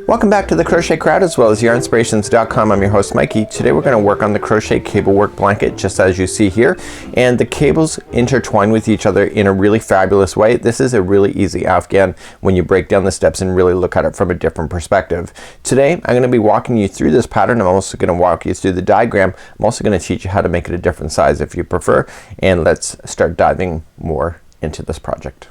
Welcome back to the Crochet Crowd as well as yarnspirations.com. I'm your host Mikey. Today we're going to work on the crochet cablework blanket just as you see here, and the cables intertwine with each other in a really fabulous way. This is a really easy Afghan when you break down the steps and really look at it from a different perspective. Today I'm going to be walking you through this pattern. I'm also going to walk you through the diagram. I'm also going to teach you how to make it a different size if you prefer, and let's start diving more into this project.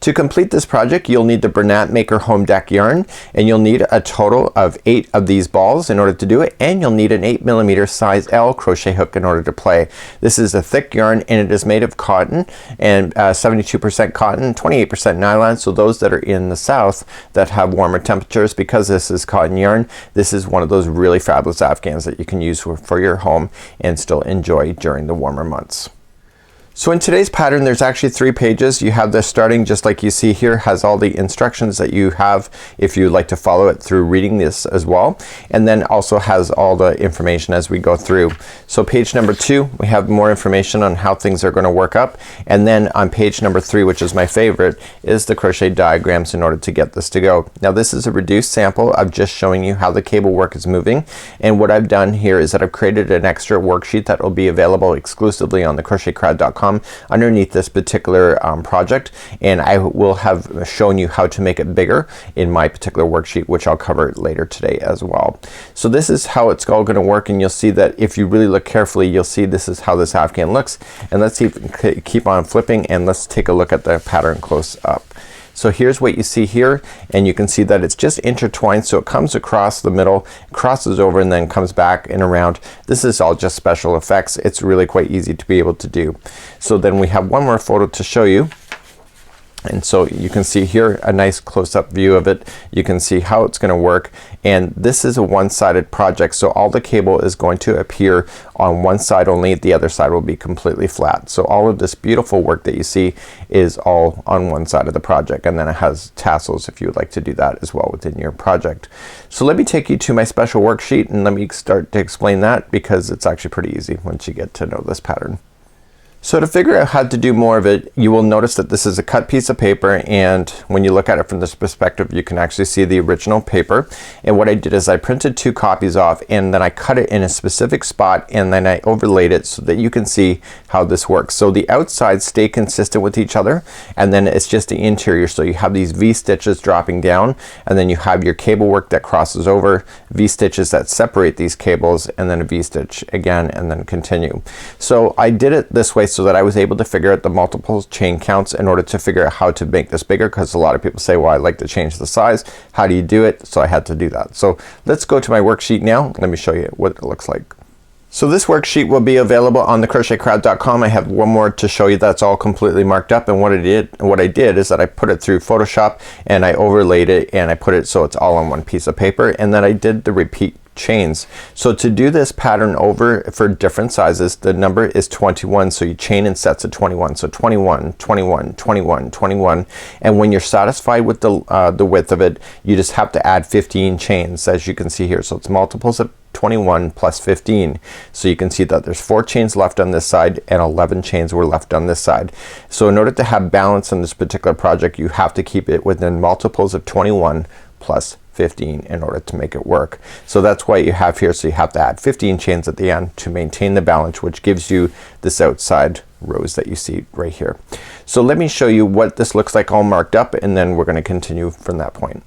To complete this project, you'll need the Bernat Maker Home Deck yarn, and you'll need a total of 8 of these balls in order to do it, and you'll need an 8mm size L crochet hook in order to play. This is a thick yarn and it is made of cotton, and 72% cotton, 28% nylon. So those that are in the south that have warmer temperatures, because this is cotton yarn, this is one of those really fabulous Afghans that you can use for your home and still enjoy during the warmer months. So in today's pattern there's actually 3 pages. You have the starting just like you see here, has all the instructions that you have if you'd like to follow it through reading this as well, and then also has all the information as we go through. So page number 2, we have more information on how things are going to work up, and then on page number 3, which is my favorite, is the crochet diagrams in order to get this to go. Now this is a reduced sample of just showing you how the cable work is moving, and what I've done here is that I've created an extra worksheet that will be available exclusively on the crochetcrowd.com underneath this particular project, and I will have shown you how to make it bigger in my particular worksheet, which I'll cover later today as well. So this is how it's all going to work, and you'll see that if you really look carefully you'll see this is how this Afghan looks. And let's see if we can keep on flipping, and let's take a look at the pattern close up. So here's what you see here, and you can see that it's just intertwined, so it comes across the middle, crosses over, and then comes back and around. This is all just special effects. It's really quite easy to be able to do. So then we have one more photo to show you. And so you can see here a nice close-up view of it. You can see how it's going to work, and this is a one-sided project, so all the cable is going to appear on one side only. The other side will be completely flat. So all of this beautiful work that you see is all on one side of the project, and then it has tassels if you would like to do that as well within your project. So let me take you to my special worksheet and let me start to explain that, because it's actually pretty easy once you get to know this pattern. So to figure out how to do more of it, you will notice that this is a cut piece of paper, and when you look at it from this perspective you can actually see the original paper. And what I did is I printed 2 copies off, and then I cut it in a specific spot, and then I overlaid it so that you can see how this works. So the outsides stay consistent with each other, and then it's just the interior. So you have these V stitches dropping down, and then you have your cable work that crosses over, V stitches that separate these cables, and then a V stitch again, and then continue. So I did it this way so that I was able to figure out the multiple chain counts in order to figure out how to make this bigger, because a lot of people say, well, I'd like to change the size. How do you do it? So I had to do that. So let's go to my worksheet now. Let me show you what it looks like. So this worksheet will be available on the crochetcrowd.com. I have one more to show you that's all completely marked up, and what I did is that I put it through Photoshop and I overlaid it, and I put it so it's all on one piece of paper, and then I did the repeat chains. So to do this pattern over for different sizes, the number is 21, so you chain in sets of 21. So 21, 21, 21, 21, and when you're satisfied with the width of it, you just have to add 15 chains, as you can see here. So it's multiples of 21 plus 15. So you can see that there's 4 chains left on this side and 11 chains were left on this side. So in order to have balance in this particular project, you have to keep it within multiples of 21 plus 15 in order to make it work. So that's why you have here, so you have to add 15 chains at the end to maintain the balance, which gives you this outside rows that you see right here. So let me show you what this looks like all marked up, and then we're going to continue from that point.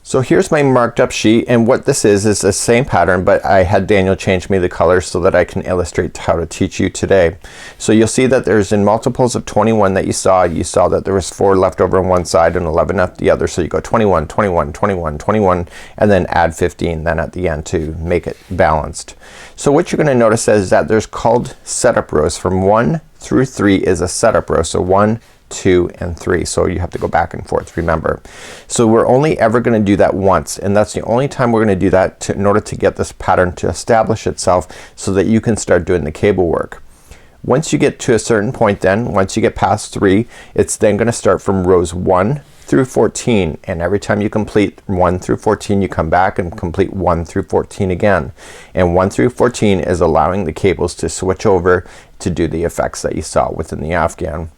So here's my marked up sheet, and what this is the same pattern, but I had Daniel change me the colors so that I can illustrate how to teach you today. So you'll see that there's in multiples of 21 that you saw that there was 4 left over on one side and 11 at the other. So you go 21, 21, 21, 21, and then add 15 then at the end to make it balanced. So what you're going to notice is that there's called setup rows. From 1 through 3 is a setup row. So 1, 2, and 3. So you have to go back and forth, remember. So we're only ever going to do that once, and that's the only time we're going to do that in order to get this pattern to establish itself so that you can start doing the cable work. Once you get to a certain point, then once you get past 3, it's then going to start from rows 1 through 14, and every time you complete 1 through 14 you come back and complete 1 through 14 again, and 1 through 14 is allowing the cables to switch over to do the effects that you saw within the Afghan.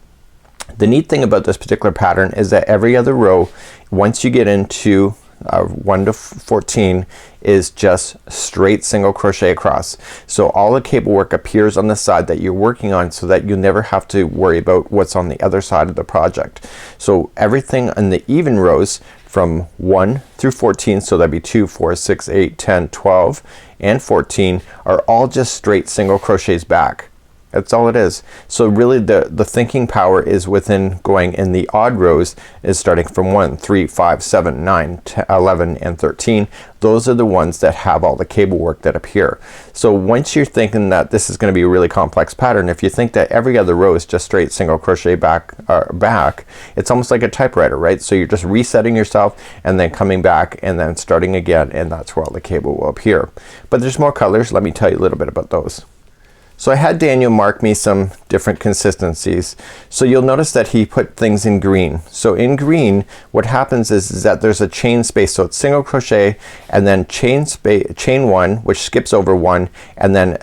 The neat thing about this particular pattern is that every other row, once you get into 1 to 14 is just straight single crochet across. So all the cable work appears on the side that you're working on, so that you never have to worry about what's on the other side of the project. So everything in the even rows from 1 through 14, so that'd be 2, 4, 6, 8, 10, 12 and 14, are all just straight single crochets back. That's all it is. So really the thinking power is within going in the odd rows is starting from 1, 3, 5, 7, 9, 10, 11 and 13. Those are the ones that have all the cable work that appear. So once you're thinking that this is gonna be a really complex pattern, if you think that every other row is just straight single crochet back, it's almost like a typewriter, right? So you're just resetting yourself and then coming back and then starting again, and that's where all the cable will appear. But there's more colors. Let me tell you a little bit about those. So I had Daniel mark me some different consistencies. So you'll notice that he put things in green. So in green what happens is that there's a chain space. So it's single crochet and then chain 1, which skips over 1, and then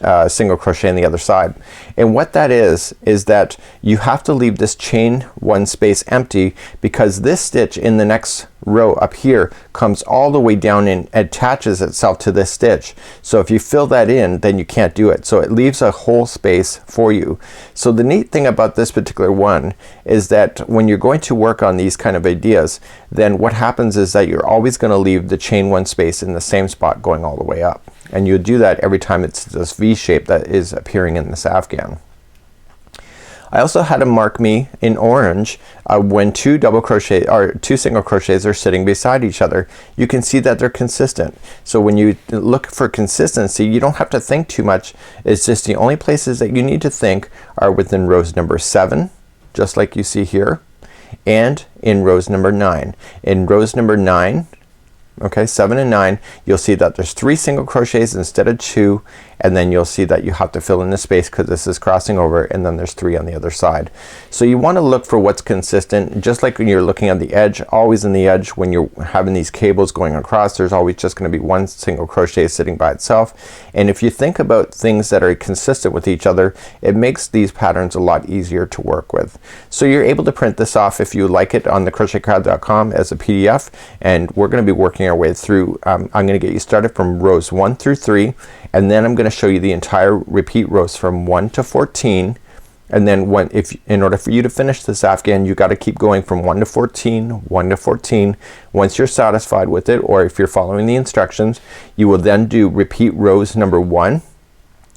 a single crochet on the other side. And what that is that you have to leave this chain 1 space empty, because this stitch in the next row up here comes all the way down and attaches itself to this stitch. So if you fill that in, then you can't do it. So it leaves a whole space for you. So the neat thing about this particular one is that when you're going to work on these kind of ideas, then what happens is that you're always gonna leave the chain 1 space in the same spot going all the way up. And you do that every time it's this V shape that is appearing in this Afghan. I also had him mark me in orange when two single crochets are sitting beside each other. You can see that they're consistent. So when you look for consistency, you don't have to think too much. It's just the only places that you need to think are within rows number 7, just like you see here, and in rows number 9. In rows number 9, okay, 7 and 9, you'll see that there's 3 single crochets instead of 2, and then you'll see that you have to fill in the space because this is crossing over, and then there's 3 on the other side. So you want to look for what's consistent, just like when you're looking at the edge. Always in the edge, when you're having these cables going across, there's always just going to be 1 single crochet sitting by itself. And if you think about things that are consistent with each other, it makes these patterns a lot easier to work with. So you're able to print this off if you like it on the crochetcrowd.com as a PDF, and we're going to be working our way through. I'm going to get you started from rows 1 through 3, and then I'm going to show you the entire repeat rows from 1 to 14, and then in order for you to finish this Afghan, you got to keep going from 1 to 14, 1 to 14. Once you're satisfied with it, or if you're following the instructions, you will then do repeat rows number 1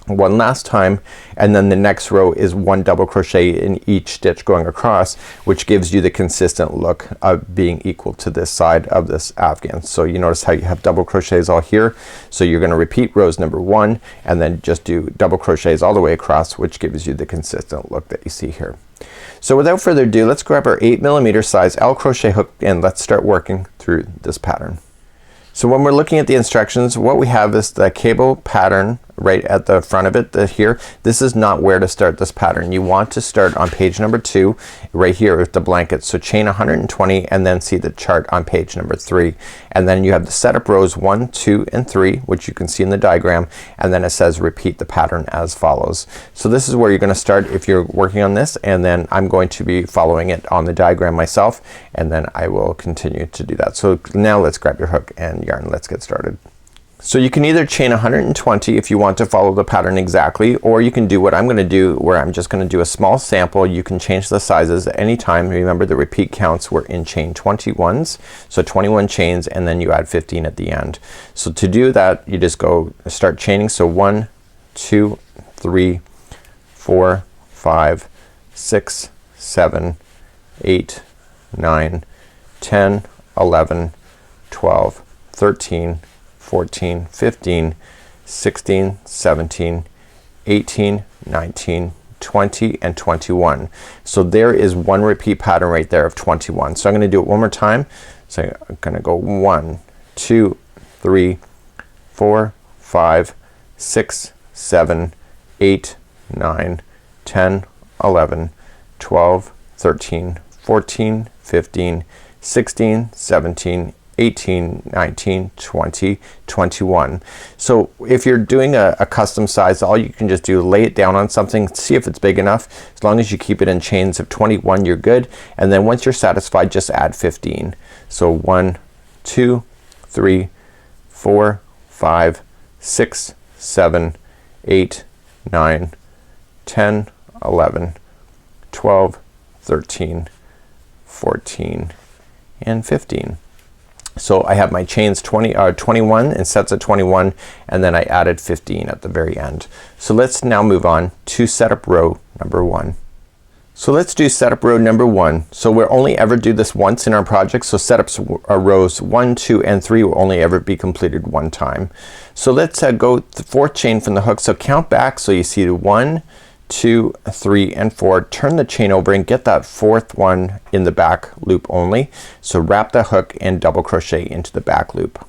one last time, and then the next row is 1 double crochet in each stitch going across, which gives you the consistent look of being equal to this side of this Afghan. So you notice how you have double crochets all here. So you're gonna repeat rows number 1 and then just do double crochets all the way across, which gives you the consistent look that you see here. So without further ado, let's grab our 8mm size L crochet hook and let's start working through this pattern. So when we're looking at the instructions, what we have is the cable pattern right at the front of it here. This is not where to start this pattern. You want to start on page number 2 right here with the blanket. So chain 120 and then see the chart on page number 3, and then you have the setup rows 1, 2 and 3, which you can see in the diagram, and then it says repeat the pattern as follows. So this is where you're gonna start if you're working on this, and then I'm going to be following it on the diagram myself, and then I will continue to do that. So now let's grab your hook and yarn. Let's get started. So you can either chain 120 if you want to follow the pattern exactly, or you can do what I'm gonna do, where I'm just gonna do a small sample. You can change the sizes at any time. Remember, the repeat counts were in chain 21s, so 21 chains, and then you add 15 at the end. So to do that, you just go start chaining. So 1, 2, 3, 4, 5, 6, 7, 8, 9, 10, 11, 12, 13, 14, 15, 16, 17, 18, 19, 20 and 21. So there is one repeat pattern right there of 21. So I'm gonna do it one more time. So I'm gonna go 1, 2, 3, 4, 5, 6, 7, 8, 9, 10, 11, 12, 13, 14, 15, 16, 17, 18, 19, 20, 21. So if you're doing a custom size, all you can just do, lay it down on something, see if it's big enough. As long as you keep it in chains of 21, you're good. And then once you're satisfied, just add 15. So 1, 2, 3, 4, 5, 6, 7, 8, 9, 10, 11, 12, 13, 14, and 15. So I have my chains 21 and sets of 21, and then I added 15 at the very end. So let's now move on to setup row number 1. So let's do setup row number 1. So we'll only ever do this once in our project. So setups rows 1, 2, and 3 will only ever be completed one time. So let's go the 4th chain from the hook. So count back so you see 1, 2, 3, and 4. Turn the chain over and get that 4th one in the back loop only. So wrap the hook and double crochet into the back loop.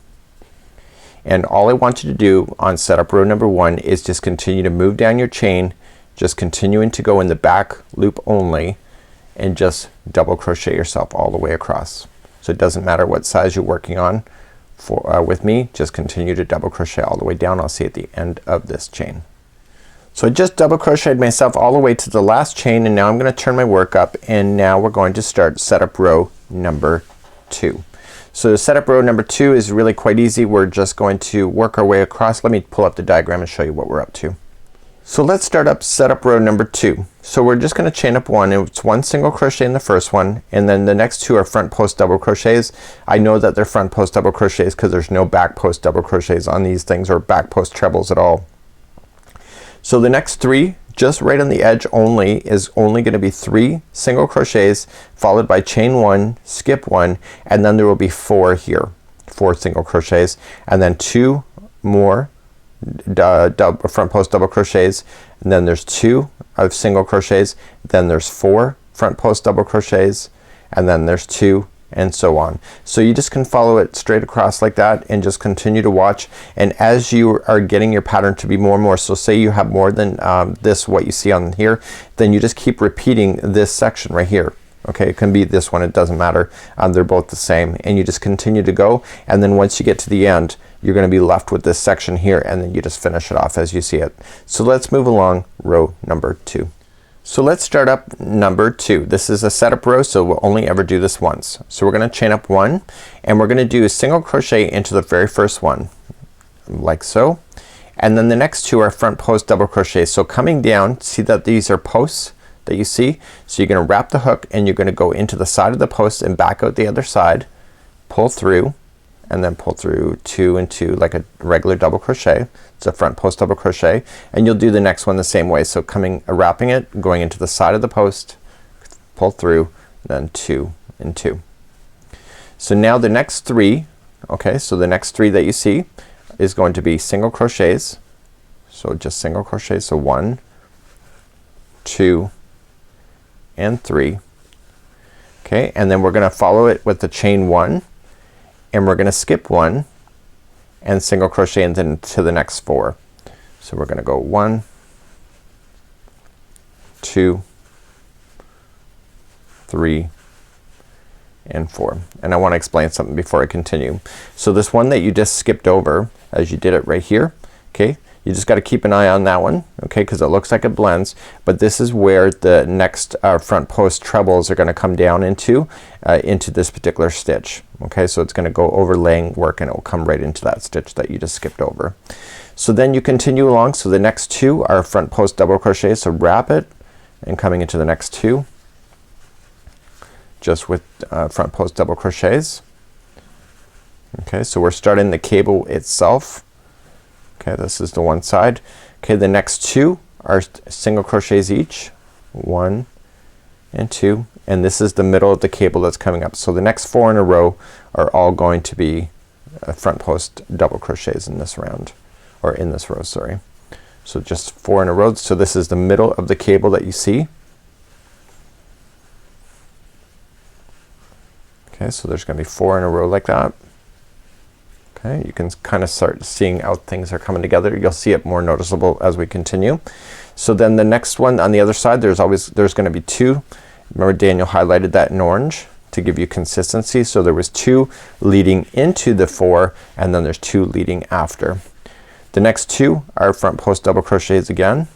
And all I want you to do on setup row number 1 is just continue to move down your chain, just continuing to go in the back loop only, and just double crochet yourself all the way across. So it doesn't matter what size you're working on with me, just continue to double crochet all the way down. I'll see at the end of this chain. So I just double crocheted myself all the way to the last chain, and now I'm gonna turn my work up, and now we're going to start setup row number 2. So setup row number 2 is really quite easy. We're just going to work our way across. Let me pull up the diagram and show you what we're up to. So let's start up setup row number 2. So we're just gonna chain up 1, and it's 1 single crochet in the first one, and then the next 2 are front post double crochets. I know that they're front post double crochets because there's no back post double crochets on these things, or back post trebles at all. So the next 3 just right on the edge only is only gonna be 3 single crochets followed by chain 1, skip 1, and then there will be 4 here, 4 single crochets, and then 2 more front post double crochets, and then there's 2 of single crochets, then there's 4 front post double crochets, and then there's 2, and so on. So you just can follow it straight across like that and just continue to watch, and as you are getting your pattern to be more and more, so say you have more than this what you see on here, then you just keep repeating this section right here. Okay, it can be this one, it doesn't matter. They're both the same, and you just continue to go, and then once you get to the end you're gonna be left with this section here, and then you just finish it off as you see it. So let's move along row number 2. So let's start up number 2. This is a setup row, so we'll only ever do this once. So we're gonna chain up 1, and we're gonna do a single crochet into the very first one like so, and then the next 2 are front post double crochets. So coming down, see that these are posts that you see, so you're gonna wrap the hook and you're gonna go into the side of the post and back out the other side, pull through, and then pull through 2 and 2 like a regular double crochet. It's a front post double crochet, and you'll do the next one the same way. So coming wrapping it, going into the side of the post, pull through, then 2 and 2. So now the next 3, okay, so the next 3 that you see is going to be single crochets. So just single crochets, so 1, 2, and 3. Okay, and then we're gonna follow it with the chain 1, and we're gonna skip 1 and single crochet into the next 4. So we're gonna go 1, 2, 3, and 4. And I want to explain something before I continue. So this one that you just skipped over as you did it right here, okay, you just got to keep an eye on that one, okay, because it looks like it blends, but this is where the next front post trebles are going to come down into this particular stitch. Okay, so it's going to go overlaying work, and it will come right into that stitch that you just skipped over. So then you continue along. So the next 2 are front post double crochet, so wrap it and coming into the next 2 just with front post double crochets. Okay, so we're starting the cable itself. Okay, this is the one side. Okay, the next 2 are single crochets each, 1 and 2, and this is the middle of the cable that's coming up. So the next 4 in a row are all going to be front post double crochets in this round, or in this row, sorry. So just 4 in a row. So this is the middle of the cable that you see. Okay, so there's gonna be 4 in a row like that. Okay, you can kind of start seeing how things are coming together. You'll see it more noticeable as we continue. So then the next one on the other side, there's gonna be 2. Remember Daniel highlighted that in orange to give you consistency. So there was 2 leading into the 4, and then there's 2 leading after. The next 2 are front post double crochets again,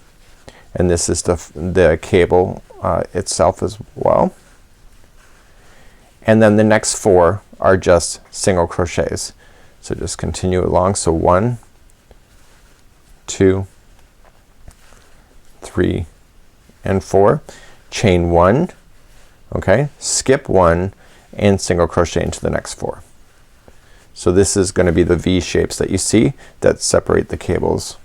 and this is the cable itself as well. And then the next 4 are just single crochets. So just continue along. So 1, 2, 3 and 4, chain 1, okay, skip 1 and single crochet into the next 4. So this is going to be the V shapes that you see that separate the cables.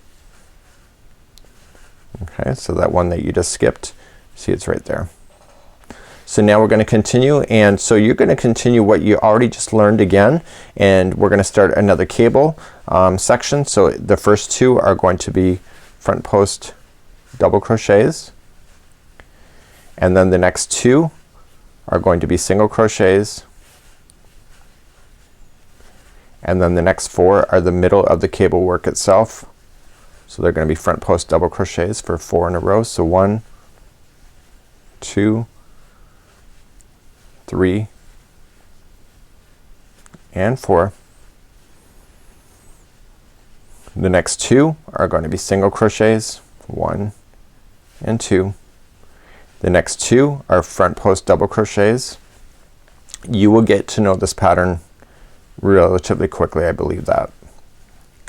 Okay, so that one that you just skipped, see it's right there. So now we're going to continue, and so you're going to continue what you already just learned again, and we're going to start another cable section. So the first two are going to be front post double crochets, and then the next two are going to be single crochets, and then the next 4 are the middle of the cable work itself. So they're going to be front post double crochets for 4 in a row. So 1, 2, 3 and 4. The next 2 are going to be single crochets, 1 and 2. The next 2 are front post double crochets. You will get to know this pattern relatively quickly, I believe that.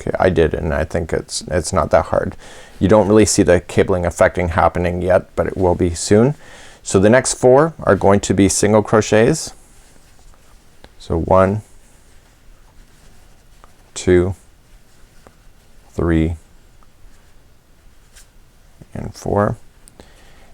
Okay, I did, and I think it's not that hard. You don't really see the cabling affecting happening yet, but it will be soon. So the next 4 are going to be single crochets. So 1, 2, 3 and 4.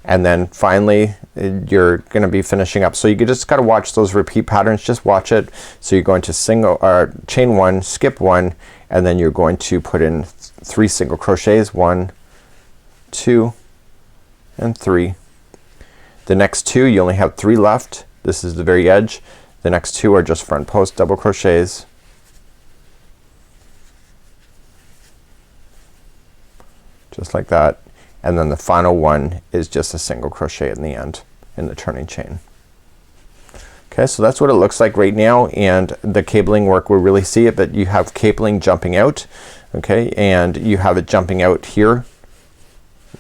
And then finally you're gonna be finishing up. So you just gotta watch those repeat patterns, just watch it. So you're going to single or chain 1, skip 1, and then you're going to put in 3 single crochets, 1, 2 and 3. The next 2 you only have 3 left. This is the very edge. The next 2 are just front post double crochets. Just like that. And then the final one is just a single crochet in the end in the turning chain. Okay, so that's what it looks like right now, and the cabling work will really see it, but you have cabling jumping out, okay, and you have it jumping out here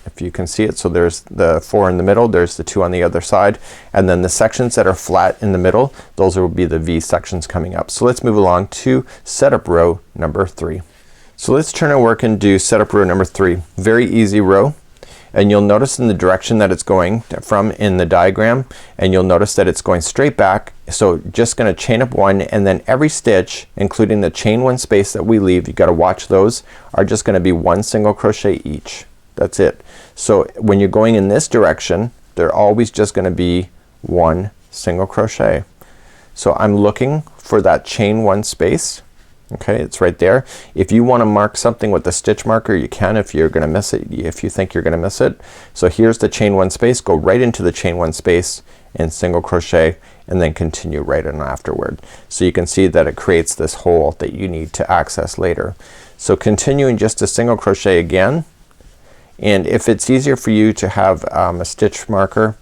if you can see it. So there's the 4 in the middle, there's the 2 on the other side, and then the sections that are flat in the middle, those will be the V sections coming up. So let's move along to setup row number 3. So let's turn our work and do setup row number 3. Very easy row. And you'll notice in the direction that it's going from in the diagram, and you'll notice that it's going straight back. So just gonna chain up 1, and then every stitch, including the chain 1 space that we leave, you gotta watch those, are just gonna be 1 single crochet each. That's it. So when you're going in this direction, they're always just gonna be 1 single crochet. So I'm looking for that chain 1 space. Okay, it's right there. If you want to mark something with the stitch marker, you can if you're gonna miss it, if you think you're gonna miss it. So here's the chain 1 space, go right into the chain 1 space and single crochet, and then continue right on afterward. So you can see that it creates this hole that you need to access later. So continuing just a single crochet again, and if it's easier for you to have a stitch marker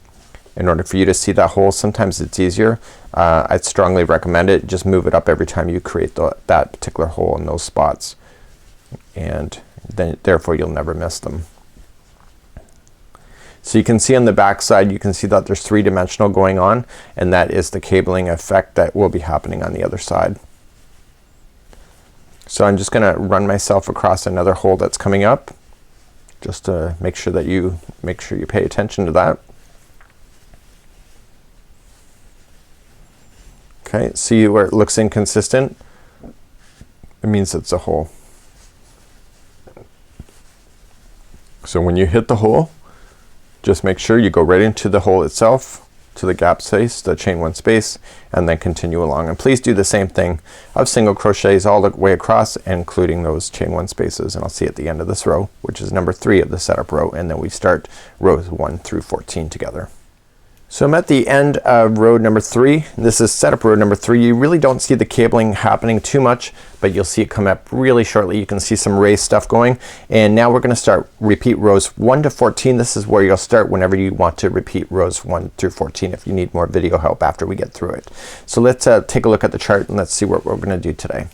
in order for you to see that hole, sometimes it's easier. I'd strongly recommend it. Just move it up every time you create that particular hole in those spots, and then therefore you'll never miss them. So you can see on the back side, you can see that there's 3-dimensional going on, and that is the cabling effect that will be happening on the other side. So I'm just gonna run myself across another hole that's coming up, just to make sure that you pay attention to that. Okay, see where it looks inconsistent? It means it's a hole. So when you hit the hole, just make sure you go right into the hole itself, to the gap space, the chain 1 space, and then continue along. And please do the same thing of single crochets all the way across, including those chain 1 spaces. And I'll see at the end of this row, which is number 3 of the setup row, and then we start rows 1 through 14 together. So I'm at the end of row number 3. This is setup row number 3. You really don't see the cabling happening too much, but you'll see it come up really shortly. You can see some raised stuff going, and now we're gonna start repeat rows 1 to 14. This is where you'll start whenever you want to repeat rows 1 through 14 if you need more video help after we get through it. So let's take a look at the chart and let's see what we're gonna do today.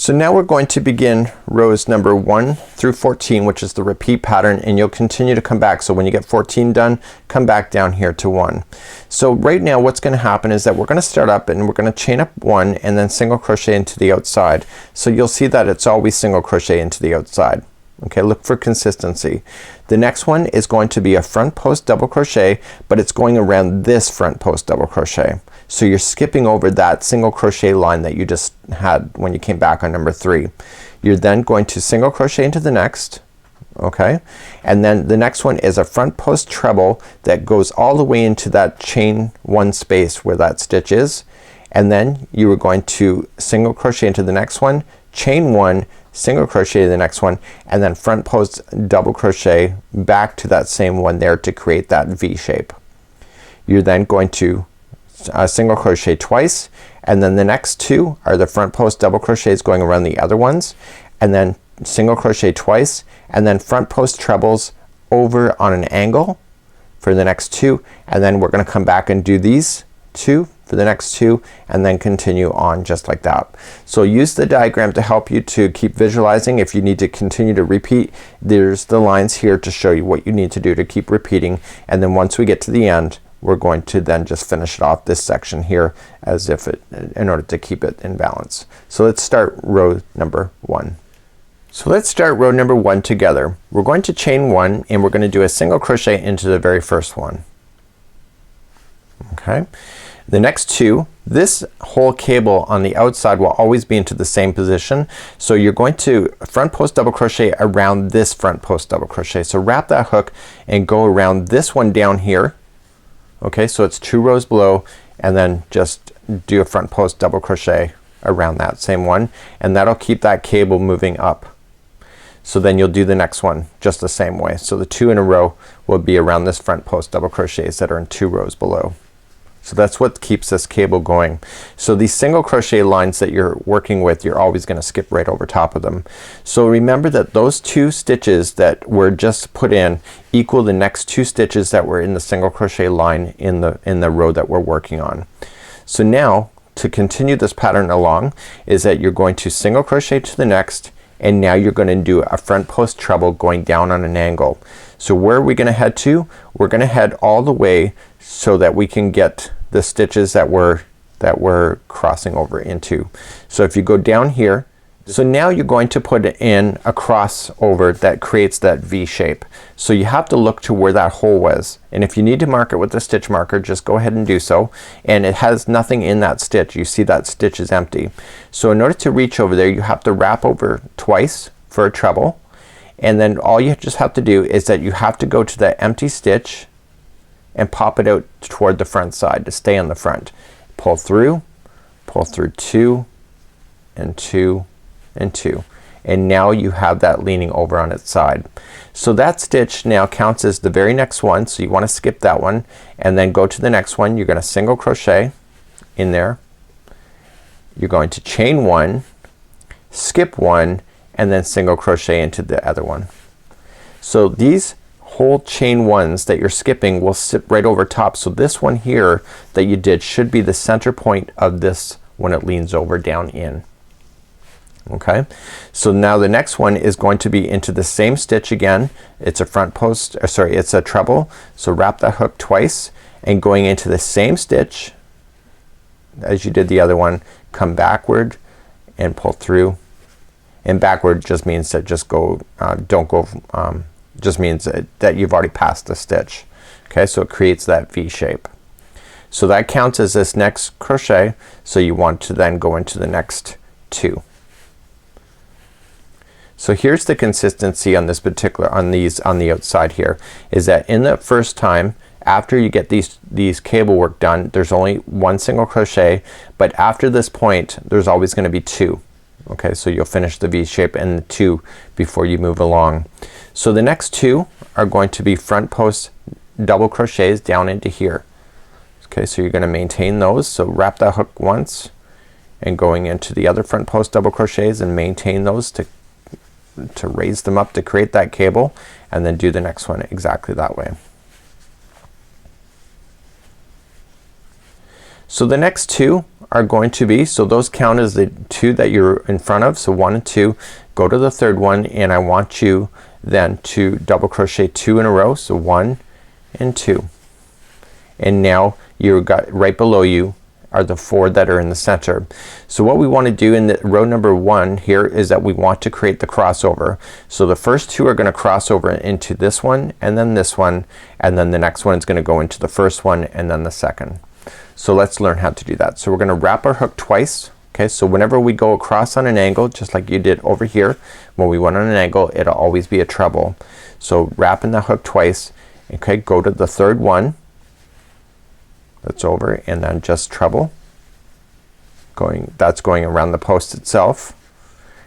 So now we're going to begin rows number 1 through 14, which is the repeat pattern, and you'll continue to come back. So when you get 14 done, come back down here to 1. So right now what's gonna happen is that we're gonna start up and we're gonna chain up 1 and then single crochet into the outside. So you'll see that it's always single crochet into the outside. Okay, look for consistency. The next one is going to be a front post double crochet, but it's going around this front post double crochet. So you're skipping over that single crochet line that you just had when you came back on number 3. You're then going to single crochet into the next, okay, and then the next one is a front post treble that goes all the way into that chain 1 space where that stitch is, and then you are going to single crochet into the next one, chain 1, single crochet to the next one, and then front post double crochet back to that same one there to create that V shape. You're then going to single crochet twice, and then the next 2 are the front post double crochets going around the other ones, and then single crochet twice, and then front post trebles over on an angle for the next 2, and then we're gonna come back and do these 2 for the next 2 and then continue on just like that. So use the diagram to help you to keep visualizing. If you need to continue to repeat, there's the lines here to show you what you need to do to keep repeating, and then once we get to the end we're going to then just finish it off this section here as if it in order to keep it in balance. So let's start row number 1. So let's start row number 1 together. We're going to chain 1 and we're gonna do a single crochet into the very first one. Okay, the next 2, this whole cable on the outside will always be into the same position, so you're going to front post double crochet around this front post double crochet. So wrap that hook and go around this one down here. Okay, so it's 2 rows below, and then just do a front post double crochet around that same one, and that'll keep that cable moving up. So then you'll do the next one just the same way. So the 2 in a row will be around this front post double crochets that are in 2 rows below. So that's what keeps this cable going. So these single crochet lines that you're working with, you're always gonna skip right over top of them. So remember that those 2 stitches that were just put in equal the next 2 stitches that were in the single crochet line in the row that we're working on. So now to continue this pattern along is that you're going to single crochet to the next, and now you're gonna do a front post treble going down on an angle. So where are we gonna head to? We're gonna head all the way so that we can get the stitches that we're crossing over into. So if you go down here, so now you're going to put in a crossover that creates that V shape. So you have to look to where that hole was, and if you need to mark it with a stitch marker, just go ahead and do so, and it has nothing in that stitch. You see that stitch is empty. So in order to reach over there, you have to wrap over twice for a treble, and then all you just have to do is that you have to go to that empty stitch and pop it out toward the front side to stay on the front. Pull through 2 and 2 and 2, and now you have that leaning over on its side. So that stitch now counts as the very next one, so you want to skip that one and then go to the next one. You're gonna single crochet in there, you're going to chain 1, skip 1, and then single crochet into the other one. So these whole chain 1s that you're skipping will sit right over top. So this one here that you did should be the center point of this when it leans over down in. Okay, so now the next one is going to be into the same stitch again. It's a front post, or sorry, it's a treble. So wrap that hook twice and going into the same stitch as you did the other one, come backward and pull through. And backward just means that just go don't go just means that you've already passed the stitch. Okay, so it creates that V shape. So that counts as this next crochet, so you want to then go into the next 2. So here's the consistency on this particular on the outside here, is that in the first time after you get these cable work done, there's only 1 single crochet, but after this point there's always gonna be 2. Okay, so you'll finish the V shape and the 2 before you move along. So the next 2 are going to be front post double crochets down into here. Okay, so you're gonna maintain those. So wrap that hook once and going into the other front post double crochets and maintain those to raise them up to create that cable, and then do the next one exactly that way. So the next 2 are going to be, so those count as the 2 that you're in front of, so 1 and 2. Go to the third one and I want you then to double crochet 2 in a row, so 1 and 2. And now you've got right below you are the 4 that are in the center. So what we want to do in the row number 1 here is that we want to create the crossover. So the first 2 are gonna cross over into this one and then this one, and then the next one is gonna go into the first one and then the second. So let's learn how to do that. So we're gonna wrap our hook twice. Okay, so whenever we go across on an angle, just like you did over here, when we went on an angle, it'll always be a treble. So wrapping the hook twice. Okay, go to the third one that's over and then just treble, that's going around the post itself,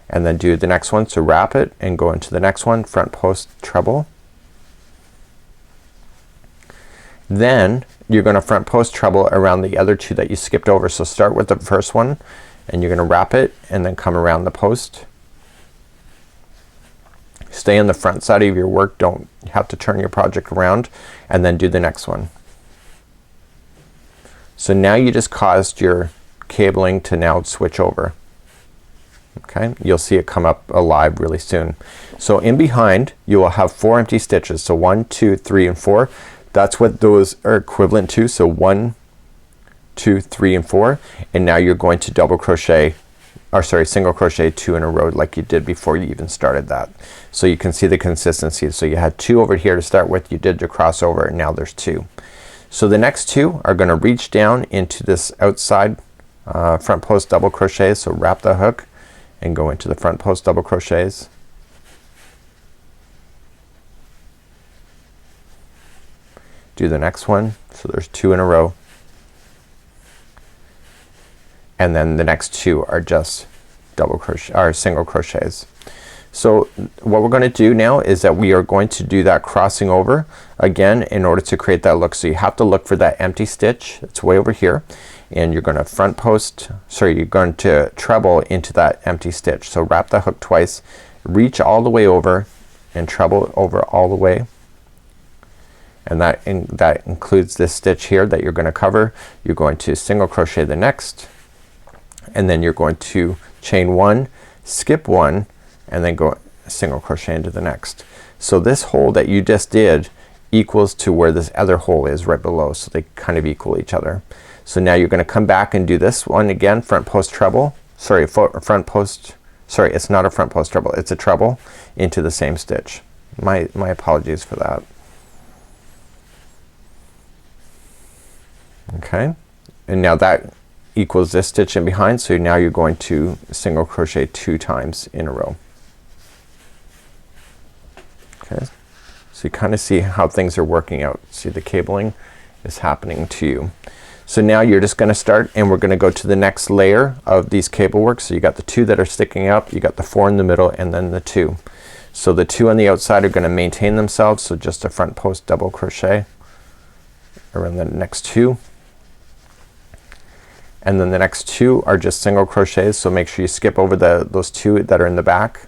and then do the next one. So wrap it and go into the next one, front post treble. Then you're gonna front post treble around the other 2 that you skipped over. So start with the first one and you're gonna wrap it and then come around the post. Stay on the front side of your work, don't have to turn your project around, and then do the next one. So now you just caused your cabling to now switch over. Okay, you'll see it come up alive really soon. So in behind you will have 4 empty stitches. So 1, 2, 3 and 4. That's what those are equivalent to. So 1, 2, 3 and 4, and now you're going to double crochet, or sorry, single crochet 2 in a row like you did before you even started that. So you can see the consistency. So you had 2 over here to start with, you did your crossover, and now there's 2. So the next 2 are gonna reach down into this outside front post double crochets. So wrap the hook and go into the front post double crochets. Do the next one. So there's 2 in a row. And then the next 2 are just double crochet or single crochets. So what we're gonna do now is that we are going to do that crossing over again in order to create that look. So you have to look for that empty stitch. It's way over here, and you're gonna front post, sorry, you're going to treble into that empty stitch. So wrap the hook twice, reach all the way over and treble over all the way, and that includes this stitch here that you're gonna cover. You're going to single crochet the next, and then you're going to chain 1, skip 1, and then go single crochet into the next. So this hole that you just did equals to where this other hole is right below, so they kind of equal each other. So now you're gonna come back and do this one again, front post treble, sorry, front post, sorry, it's not a front post treble, it's a treble into the same stitch. My apologies for that. Okay, and now that equals this stitch in behind, so now you're going to single crochet 2 times in a row. Okay, so you kind of see how things are working out. See, the cabling is happening to you. So now you're just gonna start, and we're gonna go to the next layer of these cable work. So you got the 2 that are sticking up, you got the 4 in the middle, and then the 2. So the 2 on the outside are gonna maintain themselves, so just a front post double crochet around the next 2. And then the next 2 are just single crochets, so make sure you skip over those 2 that are in the back.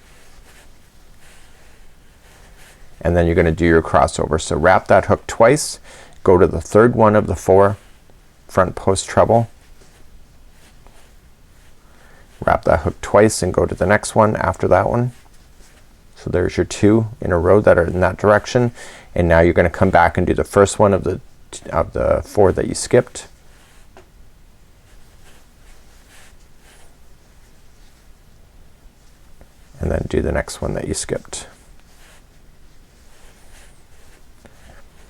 And then you're gonna do your crossover. So wrap that hook twice, go to the third one of the 4, front post treble, wrap that hook twice and go to the next one after that one. So there's your 2 in a row that are in that direction, and now you're gonna come back and do the first one of the 4 that you skipped. And then do the next one that you skipped.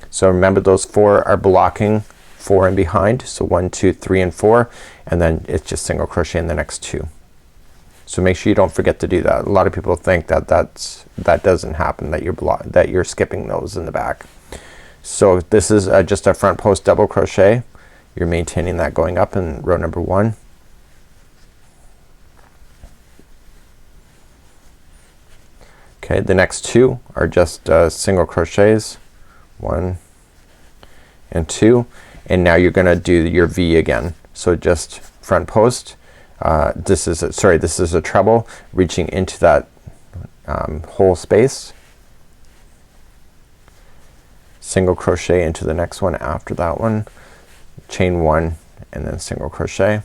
So remember, those 4 are blocking 4 in behind. So 1, 2, 3 and 4, and then it's just single crochet in the next 2. So make sure you don't forget to do that. A lot of people think that that doesn't happen, that you're skipping those in the back. So this is just a front post double crochet. You're maintaining that going up in row number 1. Okay, the next 2 are just single crochets, 1 and 2, and now you're gonna do your V again. So just front post, this is a treble reaching into that whole space, single crochet into the next one after that one, chain 1 and then single crochet.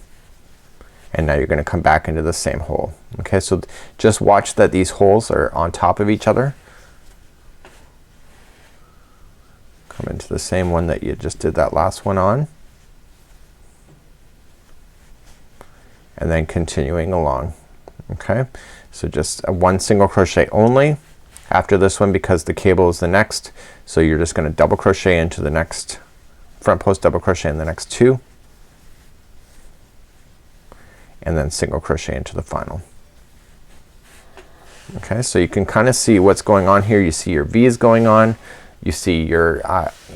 and now you're gonna come back into the same hole. Okay, so just watch that these holes are on top of each other. Come into the same one that you just did that last one on, and then continuing along. Okay, so just one single crochet only after this one because the cable is the next, so you're just gonna double crochet into the next front post, double crochet in the next two, and then single crochet into the final. Okay, so you can kind of see what's going on here. You see your V's going on, you see your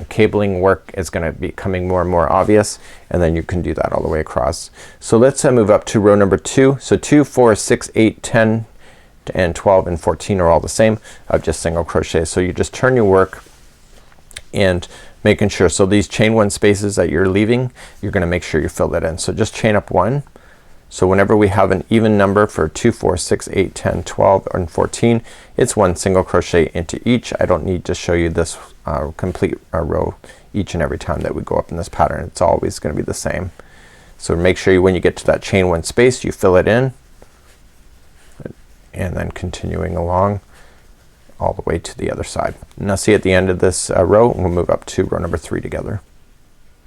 cabling work is gonna be becoming more and more obvious, and then you can do that all the way across. So let's move up to row number 2. So 2, 4, 6, 8, 10 and 12 and 14 are all the same of just single crochet. So you just turn your work and making sure, so these chain 1 spaces that you're leaving, you're gonna make sure you fill that in. So just chain up 1. So whenever we have an even number for 2, 4, 6, 8, 10, 12 and 14, it's one single crochet into each. I don't need to show you this complete row each and every time that we go up in this pattern. It's always gonna be the same. So make sure when you get to that chain 1 space you fill it in, and then continuing along all the way to the other side. Now see at the end of this row, we'll move up to row number 3 together.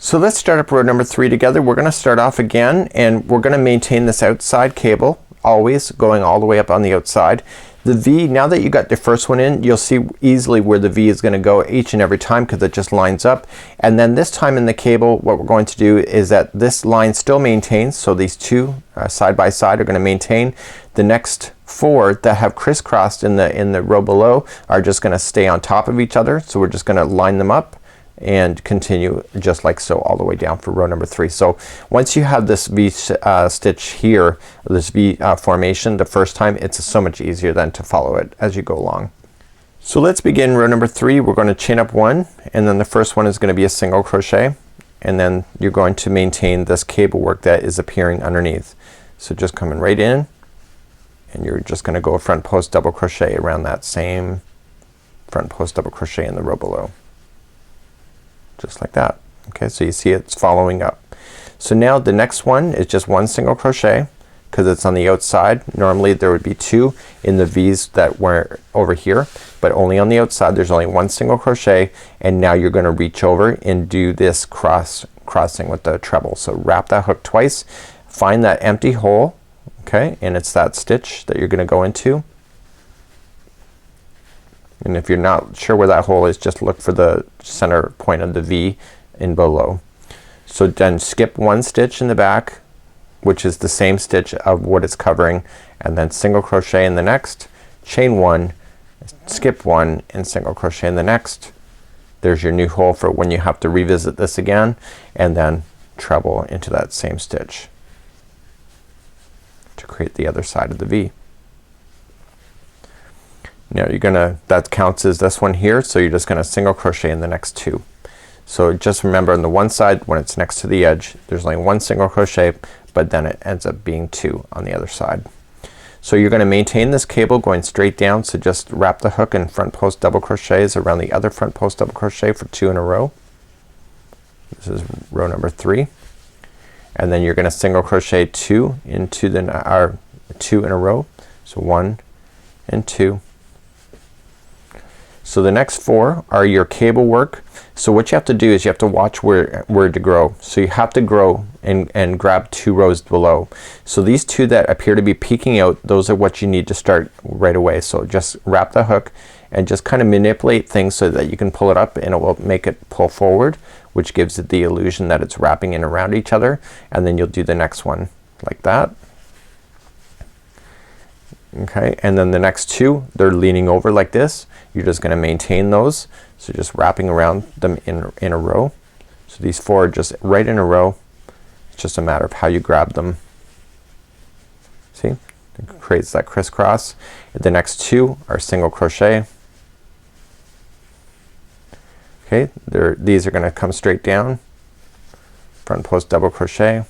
So let's start up row number 3 together. We're gonna start off again and we're gonna maintain this outside cable always going all the way up on the outside. The V, now that you got the first one in, you'll see easily where the V is gonna go each and every time because it just lines up. And then this time in the cable what we're going to do is that this line still maintains, so these two side by side are gonna maintain. The next 4 that have crisscrossed in the row below are just gonna stay on top of each other. So we're just gonna line them up and continue just like so all the way down for row number 3. So once you have this V stitch here, this V formation the first time, it's so much easier then to follow it as you go along. So let's begin row number 3. We're going to chain up 1 and then the first one is going to be a single crochet, and then you're going to maintain this cable work that is appearing underneath. So just coming right in and you're just gonna go front post double crochet around that same front post double crochet in the row below. Just like that. Okay, so you see it's following up. So now the next one is just one single crochet because it's on the outside. Normally there would be 2 in the V's that were over here, but only on the outside there's only one single crochet, and now you're gonna reach over and do this crossing with the treble. So wrap that hook twice, find that empty hole, okay, and it's that stitch that you're gonna go into. And if you're not sure where that hole is, just look for the center point of the V in below. So then skip 1 stitch in the back, which is the same stitch of what it's covering, and then single crochet in the next, chain 1, skip 1 and single crochet in the next. There's your new hole for when you have to revisit this again, and then treble into that same stitch to create the other side of the V. Now you're gonna, that counts as this one here, so you're just gonna single crochet in the next 2. So just remember on the one side when it's next to the edge there's only 1 single crochet, but then it ends up being 2 on the other side. So you're gonna maintain this cable going straight down, so just wrap the hook and front post double crochets around the other front post double crochet for 2 in a row. This is row number 3, and then you're gonna single crochet 2 into the 2 in a row. So 1 and 2. So the next 4 are your cable work. So what you have to do is you have to watch where to grow. So you have to grow and grab 2 rows below. So these 2 that appear to be peeking out, those are what you need to start right away. So just wrap the hook and just kind of manipulate things so that you can pull it up and it will make it pull forward, which gives it the illusion that it's wrapping in around each other, and then you'll do the next one like that. Okay, and then the next 2 they're leaning over like this. You're just gonna maintain those, so just wrapping around them in a row. So these 4 are just right in a row. It's just a matter of how you grab them. See, it creates that crisscross. The next 2 are single crochet. Okay, these are gonna come straight down, front post double crochet,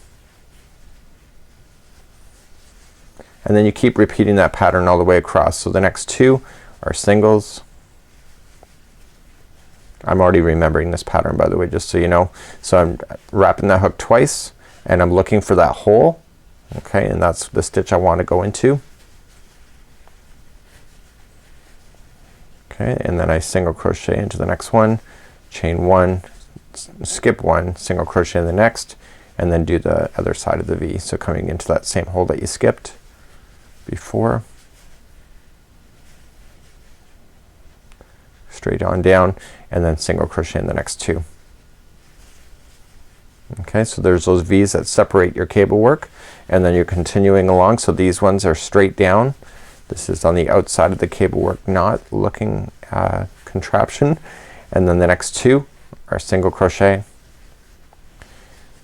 and then you keep repeating that pattern all the way across. So the next 2 are singles. I'm already remembering this pattern, by the way, just so you know. So I'm wrapping that hook twice and I'm looking for that hole Okay, and that's the stitch I want to go into. Okay, and then I single crochet into the next one, chain one, skip one, single crochet in the next, and then do the other side of the V. So coming into that same hole that you skipped before, straight on down, and then single crochet in the next two. Okay, so there's those V's that separate your cable work, and then you're continuing along. So these ones are straight down. This is on the outside of the cable work knot looking contraption, and then the next two are single crochet.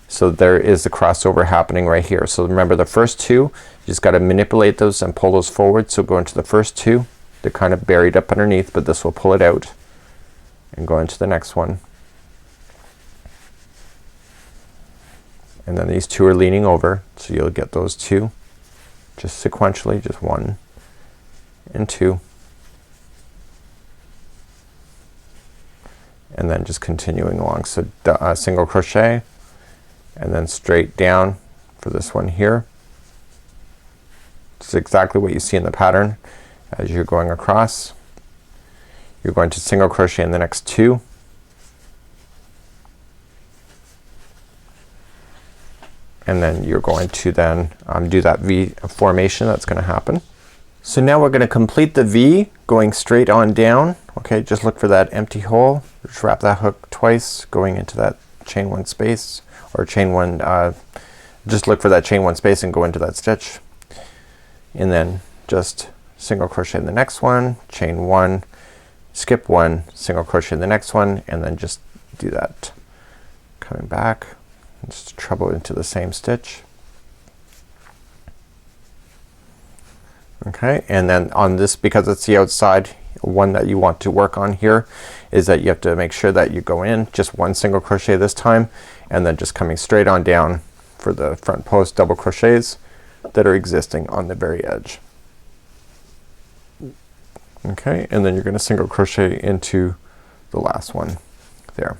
So there is the crossover happening right here. So remember the first two, you just got to manipulate those and pull those forward. So go into the first two, they're kind of buried up underneath, but this will pull it out, and go into the next one. And then these two are leaning over, so you'll get those two just sequentially, just one and two, and then just continuing along. So single crochet, and then straight down for this one here. It's exactly what you see in the pattern. As you're going across, you're going to single crochet in the next two, and then you're going to then do that V formation that's going to happen. So now we're going to complete the V going straight on down. Okay, just look for that empty hole, just wrap that hook twice going into that chain one space, or chain one, just look for that chain one space and go into that stitch, and then just single crochet in the next one, chain one, skip one, single crochet in the next one, and then just do that coming back, just treble into the same stitch. Okay, and then on this, because it's the outside one that you want to work on here, is that you have to make sure that you go in just one single crochet this time, and then just coming straight on down for the front post double crochets that are existing on the very edge. Okay, and then you're gonna single crochet into the last one there.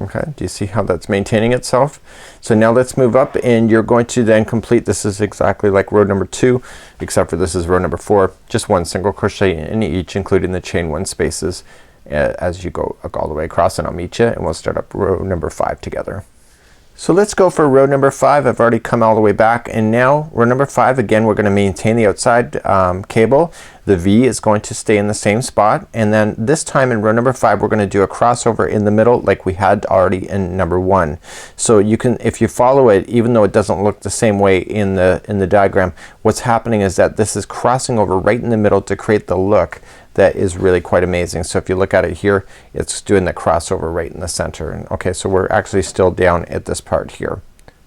Okay, do you see how that's maintaining itself? So now let's move up, and you're going to then complete, this is exactly like row number 2, except for this is row number 4, just one single crochet in each, including the chain one spaces as you go all the way across, and I'll meet you and we'll start up row number 5 together. So let's go for row number 5. I've already come all the way back, and now row number 5, again we're gonna maintain the outside cable. The V is going to stay in the same spot, and then this time in row number 5 we're gonna do a crossover in the middle like we had already in number 1. So you can, if you follow it, even though it doesn't look the same way in the diagram, what's happening is that this is crossing over right in the middle to create the look that is really quite amazing. So if you look at it here, it's doing the crossover right in the center. And okay, so we're actually still down at this part here.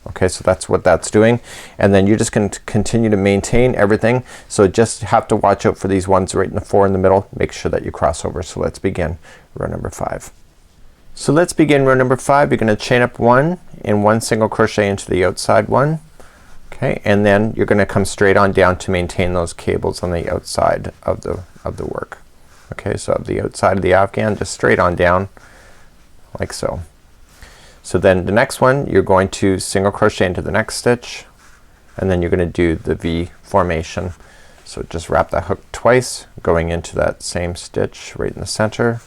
Okay, so that's what that's doing, and then you're just going to continue to maintain everything. So just have to watch out for these ones right in the 4 in the middle. Make sure that you cross over. So let's begin row number 5. So let's begin row number 5. You're going to chain up 1 and 1 single crochet into the outside one. Okay, and then you're gonna come straight on down to maintain those cables on the outside of the work. Okay, so of the outside of the Afghan, just straight on down like so. So then the next one, you're going to single crochet into the next stitch, and then you're gonna do the V formation. So just wrap that hook twice going into that same stitch right in the center.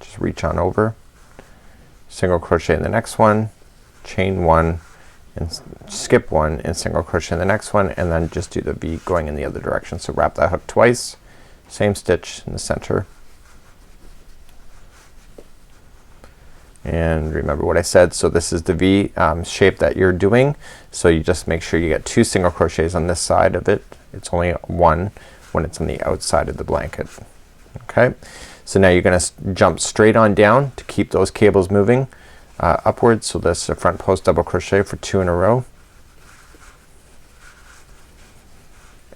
Just reach on over, single crochet in the next one, chain 1 and skip 1 and single crochet in the next one, and then just do the V going in the other direction. So wrap that hook twice, same stitch in the center, and remember what I said. So this is the V shape that you're doing, so you just make sure you get 2 single crochets on this side of it. It's only 1 when it's on the outside of the blanket. Okay, so now you're gonna jump straight on down to keep those cables moving upwards. So this is a front post double crochet for 2 in a row,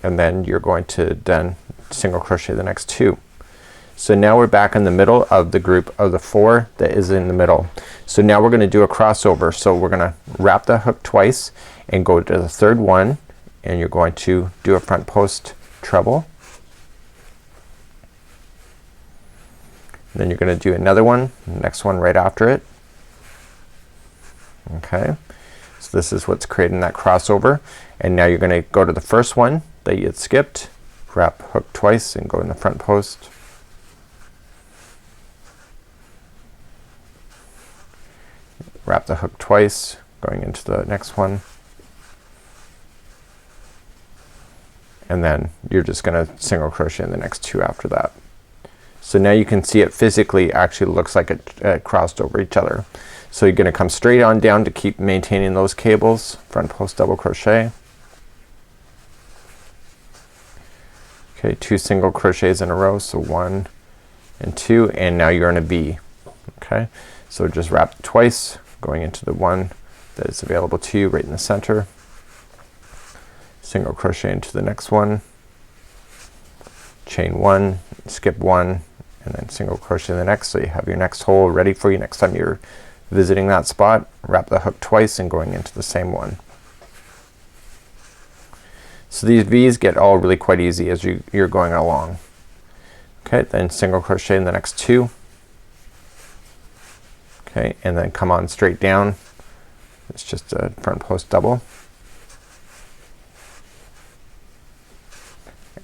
and then you're going to then single crochet the next 2. So now we're back in the middle of the group of the 4 that is in the middle. So now we're gonna do a crossover. So we're gonna wrap the hook twice and go to the 3rd one, and you're going to do a front post treble. Then you're gonna do another one, next one right after it. Okay, So this is what's creating that crossover, and now you're gonna go to the first one that you had skipped, wrap hook twice and go in the front post. Wrap the hook twice, going into the next one, and then you're just gonna single crochet in the next two after that. So now you can see it physically actually looks like it crossed over each other. So you're gonna come straight on down to keep maintaining those cables, front post double crochet. Okay, 2 single crochets in a row, so 1 and 2, and now you're in a B. Okay, so just wrap it twice, going into the one that is available to you right in the center, single crochet into the next one, chain 1, skip 1, and then single crochet in the next, so you have your next hole ready for you next time you're visiting that spot. Wrap the hook twice and going into the same one. So these V's get all really quite easy as you're going along. Okay, then single crochet in the next 2. Okay, and then come on straight down. It's just a front post double,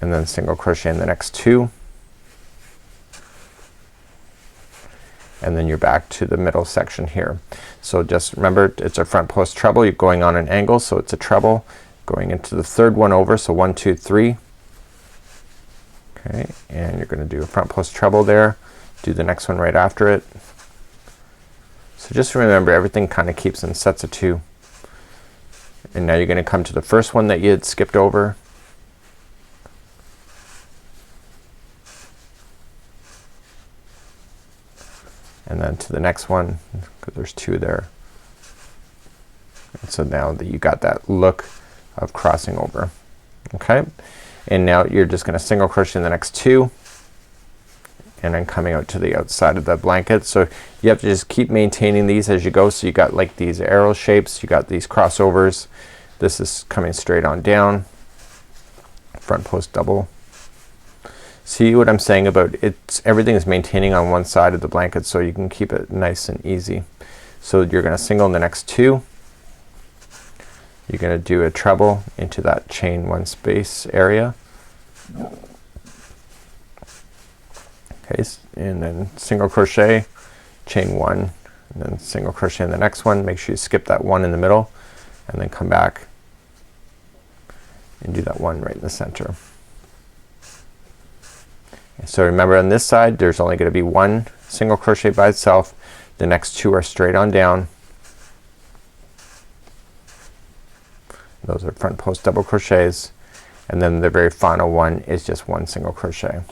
and then single crochet in the next 2, and then you're back to the middle section here. So just remember, it's a front post treble. You're going on an angle, so it's a treble going into the third one over, so 1 2 3. Okay, and you're gonna do a front post treble there, do the next one right after it. So just remember, everything kind of keeps in sets of 2, and now you're gonna come to the first one that you had skipped over, and then to the next one, because there's 2 there. And so now that you got that look of crossing over. Okay, and now you're just gonna single crochet in the next 2, and then coming out to the outside of the blanket. So you have to just keep maintaining these as you go. So you got like these arrow shapes, you got these crossovers. This is coming straight on down, front post double. See what I'm saying about it's everything is maintaining on one side of the blanket, so you can keep it nice and easy. So you're gonna single in the next 2. You're gonna do a treble into that chain 1 space area. Okay, and then single crochet, chain 1, and then single crochet in the next one. Make sure you skip that 1 in the middle, and then come back and do that 1 right in the center. And so remember, on this side there's only gonna be 1 single crochet by itself. The next 2 are straight on down. Those are front post double crochets, and then the very final one is just 1 single crochet.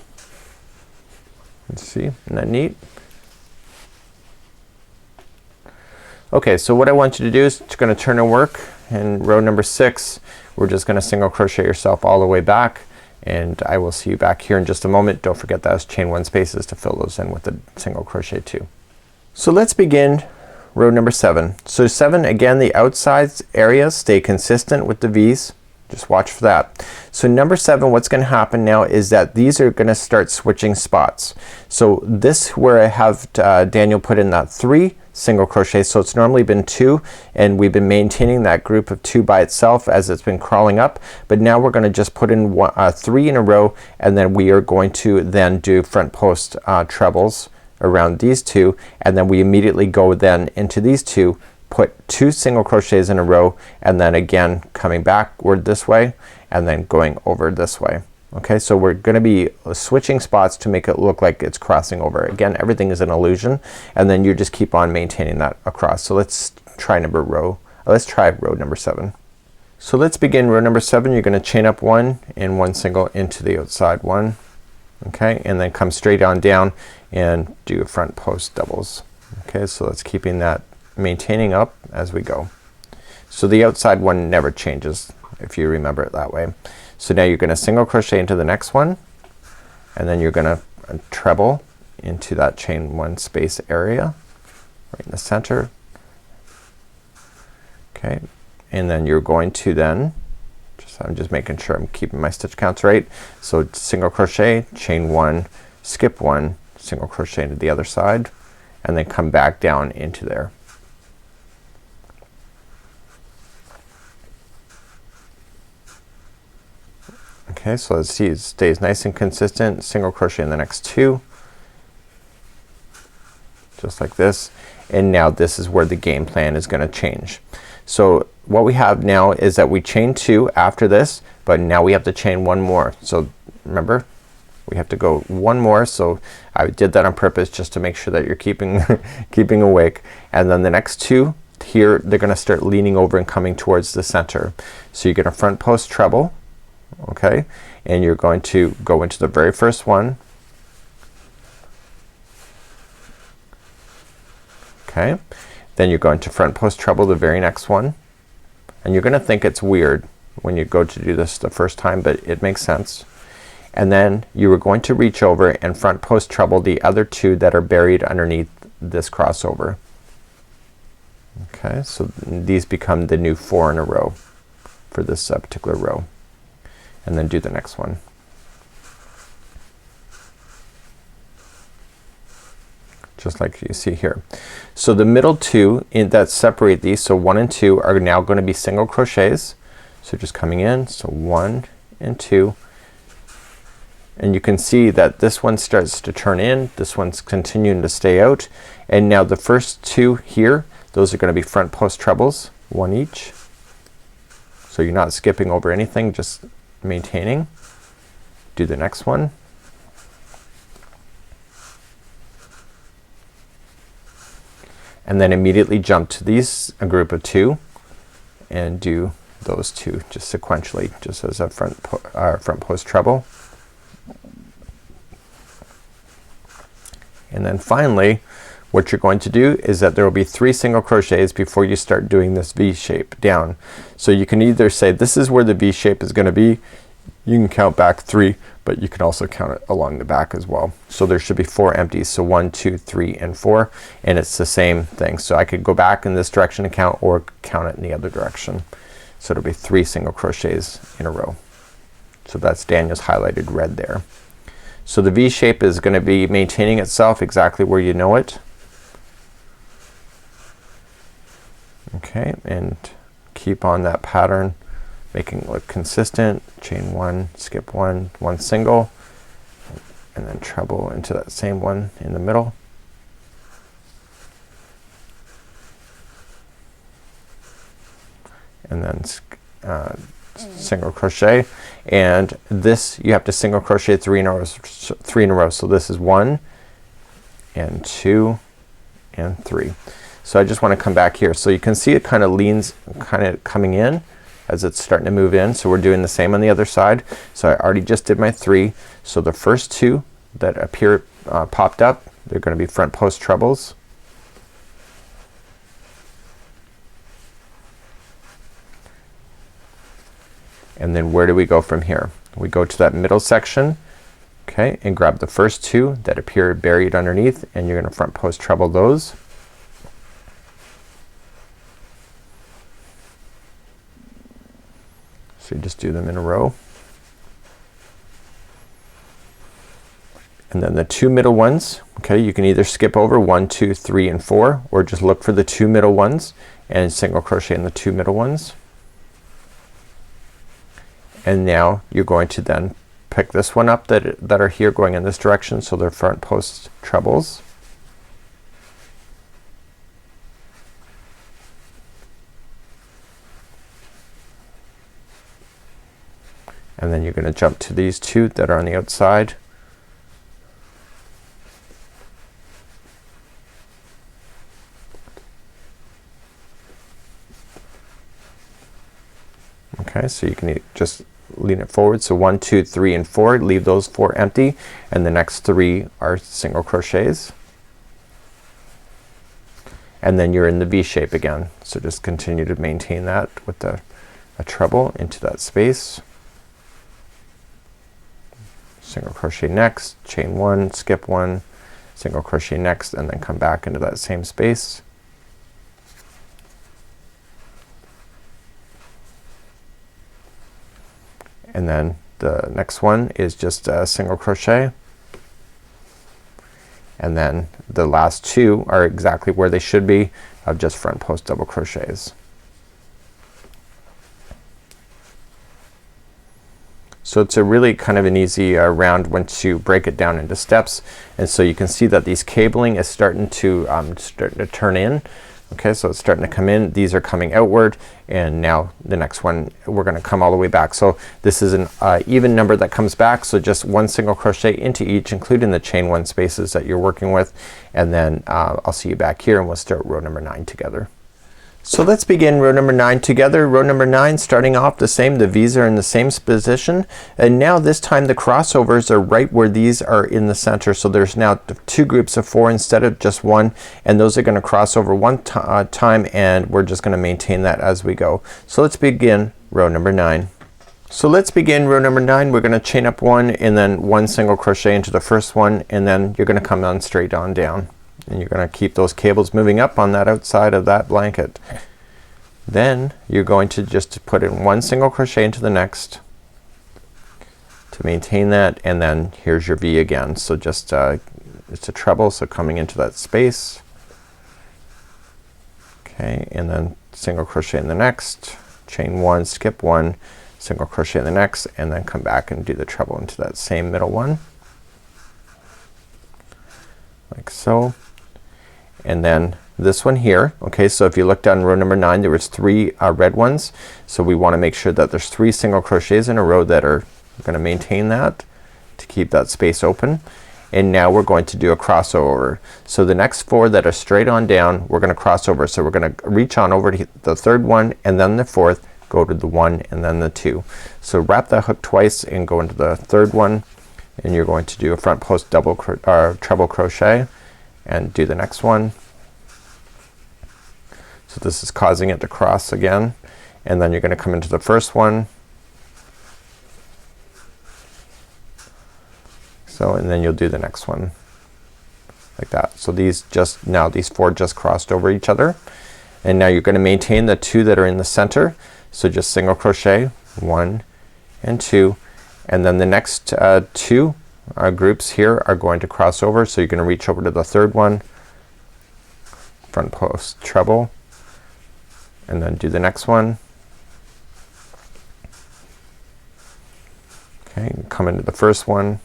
Let's see, isn't that neat? Okay, so what I want you to do is it's gonna turn and work in row number 6. We're just gonna single crochet yourself all the way back, and I will see you back here in just a moment. Don't forget those chain 1 spaces to fill those in with the single crochet 2. So let's begin row number 7. So 7, again, the outside areas stay consistent with the V's. Just watch for that. So number 7, what's gonna happen now is that these are gonna start switching spots. So this where I have Daniel put in that 3 single crochet, so it's normally been 2, and we've been maintaining that group of 2 by itself as it's been crawling up, but now we're gonna just put in 3 in a row, and then we are going to then do front post trebles around these 2, and then we immediately go then into these 2, put 2 single crochets in a row, and then again coming backward this way and then going over this way. Okay, so we're gonna be switching spots to make it look like it's crossing over. Again, everything is an illusion, and then you just keep on maintaining that across. So let's try row number 7. So let's begin row number 7. You're gonna chain up 1 and 1 single into the outside one. Okay, and then come straight on down and do front post doubles. Okay, so let's keeping that maintaining up as we go. So the outside one never changes if you remember it that way. So now you're gonna single crochet into the next one, and then you're gonna treble into that chain 1 space area right in the center. Okay, and then you're going to then I'm just making sure I'm keeping my stitch counts right. So single crochet, chain 1, skip 1, single crochet into the other side, and then come back down into there. Okay, so let's see, it stays nice and consistent. Single crochet in the next two, just like this. And now this is where the game plan is gonna change. So what we have now is that we chain two after this, but now we have to chain one more. So remember, we have to go one more. So I did that on purpose just to make sure that you're keeping keeping awake. And then the next two here, they're gonna start leaning over and coming towards the center. So you're gonna front post treble, okay, and you're going to go into the very first one, okay, then you're going to front post treble the very next one, and you're gonna think it's weird when you go to do this the first time, but it makes sense. And then you are going to reach over and front post treble the other two that are buried underneath this crossover. Okay, so these become the new 4 in a row for this particular row. And then do the next one. Just like you see here. So the middle two that separate these, so 1 and 2, are now going to be single crochets. So just coming in, so 1 and 2. And you can see that this one starts to turn in, this one's continuing to stay out. And now the first two here, those are gonna be front post trebles, 1 each. So you're not skipping over anything, just maintaining. Do the next one. And then immediately jump to these, a group of 2, and do those two just sequentially, just as a front post treble. And then finally what you're going to do is that there will be 3 single crochets before you start doing this V shape down. So you can either say this is where the V shape is gonna be. You can count back 3, but you can also count it along the back as well. So there should be 4 empties. So 1, 2, 3, and 4, and it's the same thing. So I could go back in this direction and count, or count it in the other direction. So it'll be 3 single crochets in a row. So that's Daniel's highlighted red there. So the V shape is gonna be maintaining itself exactly where you know it. Okay, and keep on that pattern, making it look consistent. Chain 1, skip 1, 1 single, and then treble into that same one in the middle. And then single crochet, and this you have to single crochet 3 in a row. So this is 1 and 2 and 3. So I just want to come back here. So you can see it kind of leans, kind of coming in as it's starting to move in. So we're doing the same on the other side. So I already just did my 3. So the first 2 that appear popped up, they're going to be front post trebles. And then where do we go from here? We go to that middle section, okay, and grab the first 2 that appear buried underneath, and you're gonna front post treble those. So you just do them in a row. And then the 2 middle ones, okay, you can either skip over 1, 2, 3, and 4, or just look for the 2 middle ones and single crochet in the 2 middle ones. And now you're going to then pick this one up that are here going in this direction, so they're front post trebles. And then you're going to jump to these 2 that are on the outside. Okay, so you can just lean it forward. So 1, 2, 3, and 4, leave those 4 empty, and the next 3 are single crochets. And then you're in the V shape again. So just continue to maintain that with a treble into that space. Single crochet next, chain 1, skip 1, single crochet next, and then come back into that same space. And then the next one is just a single crochet, and then the last 2 are exactly where they should be, of just front post double crochets. So it's a really kind of an easy round once you break it down into steps. And so you can see that these cabling is starting to turn in. Okay, so it's starting to come in. These are coming outward, and now the next one we're gonna come all the way back. So this is an even number that comes back, so just one single crochet into each, including the chain one spaces that you're working with, and then I'll see you back here and we'll start row number 9 together. So let's begin row number 9 together. Row number 9, starting off the same, the V's are in the same position, and now this time the crossovers are right where these are in the center. So there's now 2 groups of 4 instead of just 1, and those are gonna cross over one time, and we're just gonna maintain that as we go. So let's begin row number 9. So let's begin row number 9. We're gonna chain up 1 and then 1 single crochet into the first one, and then you're gonna come on straight on down. And you're gonna keep those cables moving up on that outside of that blanket. Then you're going to just put in 1 single crochet into the next to maintain that, and then here's your V again. So just it's a treble, so coming into that space. Okay, and then single crochet in the next, chain 1, skip 1, single crochet in the next, and then come back and do the treble into that same middle one. Like so. And then this one here, okay, so if you look down row number 9, there was 3 red ones, so we want to make sure that there's 3 single crochets in a row that are going to maintain that to keep that space open. And now we're going to do a crossover. So the next 4 that are straight on down, we're gonna cross over. So we're gonna reach on over to the 3rd one, and then the 4th, go to the 1 and then the 2. So wrap that hook twice and go into the 3rd one, and you're going to do a front post treble crochet and do the next one. So this is causing it to cross again, and then you're gonna come into the first one. So, and then you'll do the next one like that. So these just now these 4 just crossed over each other, and now you're gonna maintain the 2 that are in the center. So just single crochet 1 and 2, and then the next 2 groups here are going to cross over. So you're gonna reach over to the 3rd one, front post treble, and then do the next one. Okay, and come into the first one,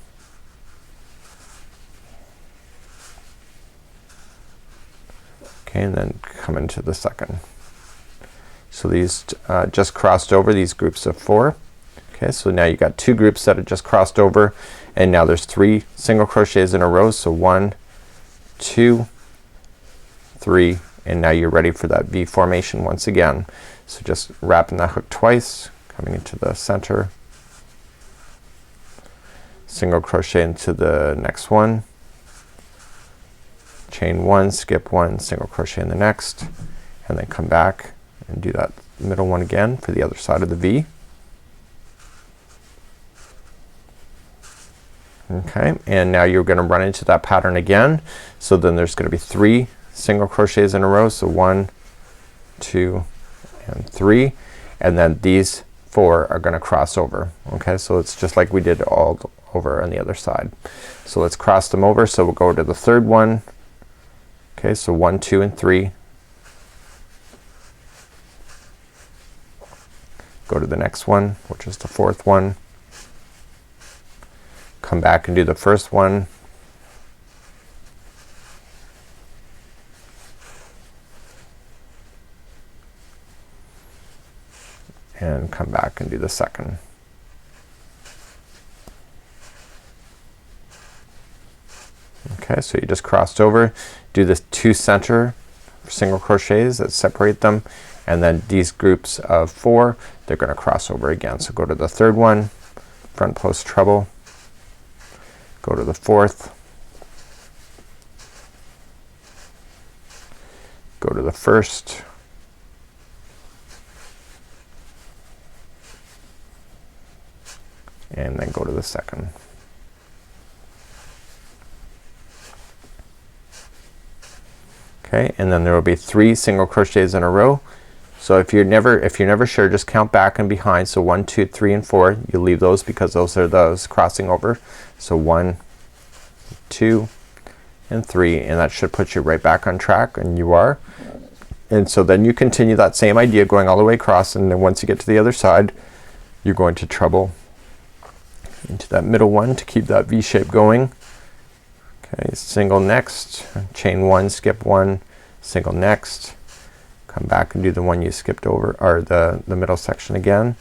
okay, and then come into the second. So these just crossed over, these groups of 4. Okay, so now you got 2 groups that have just crossed over, and now there's 3 single crochets in a row. So 1, 2, 3, and now you're ready for that V formation once again. So just wrapping that hook twice, coming into the center, single crochet into the next one, chain 1, skip 1, single crochet in the next, and then come back and do that middle one again for the other side of the V. Okay, and now you're gonna run into that pattern again. So then there's gonna be 3 single crochets in a row. So 1, 2, and 3, and then these 4 are gonna cross over. Okay, so it's just like we did all over on the other side. So let's cross them over. So we'll go to the 3rd one. Okay, so 1, 2, and 3. Go to the next one, which is the 4th one. Come back and do the first one. And come back and do the second. Okay, so you just crossed over. Do the 2 center single crochets that separate them, and then these groups of 4, they're gonna cross over again. So go to the 3rd one, front post treble, go to the 4th, go to the 1st, and then go to the 2nd. Okay, and then there will be 3 single crochets in a row. So if you're never sure, just count back and behind. So 1, 2, 3, and 4. You leave those because those are those crossing over. So 1, 2, and 3, and that should put you right back on track, and you are. And so then you continue that same idea going all the way across, and then once you get to the other side, you're going to treble into that middle one to keep that V shape going. Okay, single next, chain one, skip one, single next, come back and do the one you skipped over, or the middle section again.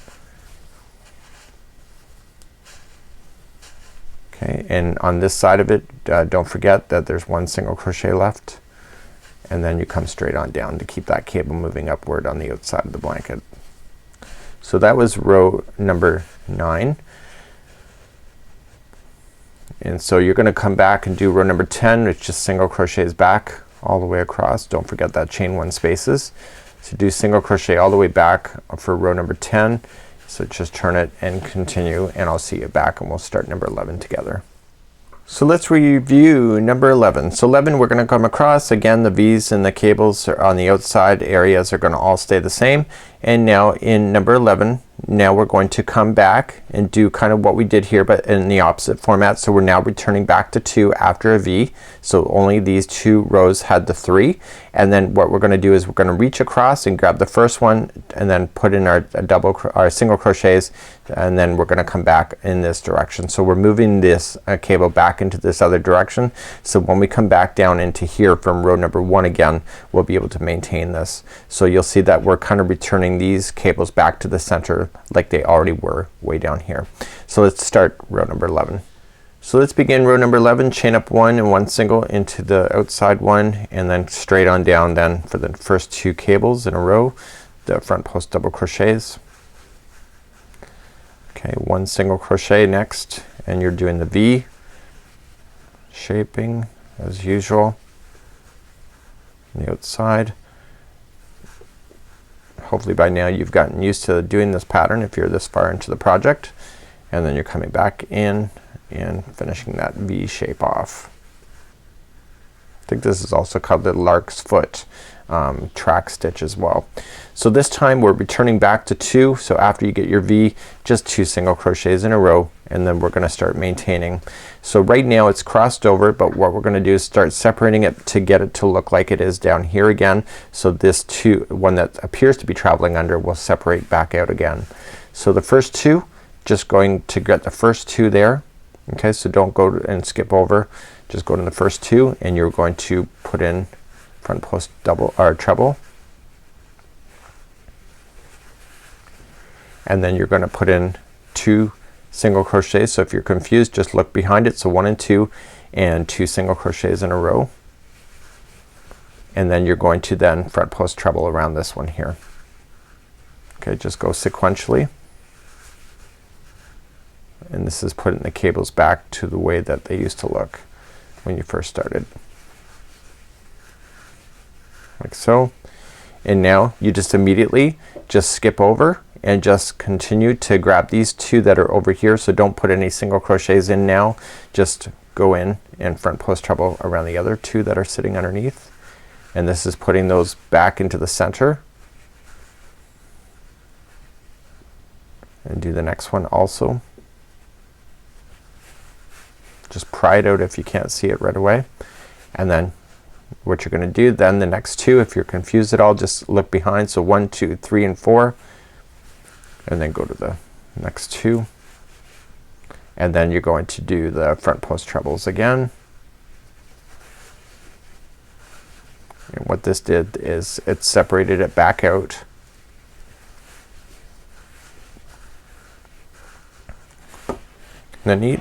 Okay, and on this side of it, don't forget that there's one single crochet left, and then you come straight on down to keep that cable moving upward on the outside of the blanket. So that was row number 9. And so you're gonna come back and do row number 10, which just single crochets back all the way across. Don't forget that chain 1 spaces. So do single crochet all the way back for row number 10. So just turn it and continue, and I'll see you back and we'll start number 11 together. So let's review number 11. So 11, we're gonna come across again. The V's and the cables are on the outside areas are gonna all stay the same. And now in number 11, now we're going to come back and do kind of what we did here, but in the opposite format. So we're now returning back to 2 after a V. So only these 2 rows had the 3. And then what we're gonna do is we're gonna reach across and grab the first one and then put in our single crochets, and then we're gonna come back in this direction. So we're moving this cable back into this other direction. So when we come back down into here from row number 1 again, we'll be able to maintain this. So you'll see that we're kind of returning these cables back to the center like they already were way down here. So let's start row number 11. So let's begin row number 11, chain up 1 and 1 single into the outside one, and then straight on down then for the first 2 cables in a row, the front post double crochets. Okay, 1 single crochet next, and you're doing the V shaping as usual on the outside. Hopefully by now you've gotten used to doing this pattern if you're this far into the project, and then you're coming back in and finishing that V shape off. I think this is also called the lark's foot track stitch as well. So this time we're returning back to 2. So after you get your V, just 2 single crochets in a row, and then we're gonna start maintaining. So right now it's crossed over, but what we're gonna do is start separating it to get it to look like it is down here again. So this one that appears to be traveling under will separate back out again. So the first 2, just going to get the first 2 there. Okay, so don't go and skip over, just go to the first 2, and you're going to put in front post double or treble, and then you're going to put in 2 single crochets. So if you're confused, just look behind it. So 1 and 2 and 2 single crochets in a row, and then you're going to then front post treble around this one here. Okay, just go sequentially, and this is putting the cables back to the way that they used to look when you first started, like so. And now you just immediately just skip over and just continue to grab these 2 that are over here. So don't put any single crochets in now, just go in and front post treble around the other 2 that are sitting underneath, and this is putting those back into the center. And do the next one also. Just pry it out if you can't see it right away, and then what you're gonna do then the next 2, if you're confused at all, just look behind. So 1, 2, 3 and 4, and then go to the next 2, and then you're going to do the front post trebles again. And what this did is it separated it back out. Isn't that neat?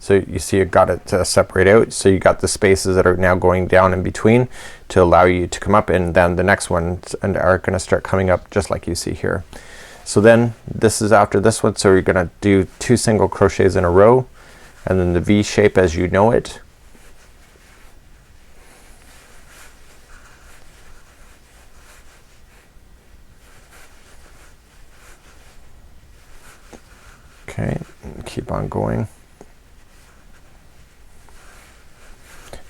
So you see it got it to separate out. So you got the spaces that are now going down in between to allow you to come up, and then the next ones are gonna start coming up just like you see here. So then this is after this one, so you're gonna do 2 single crochets in a row, and then the V shape as you know it. Okay, and keep on going.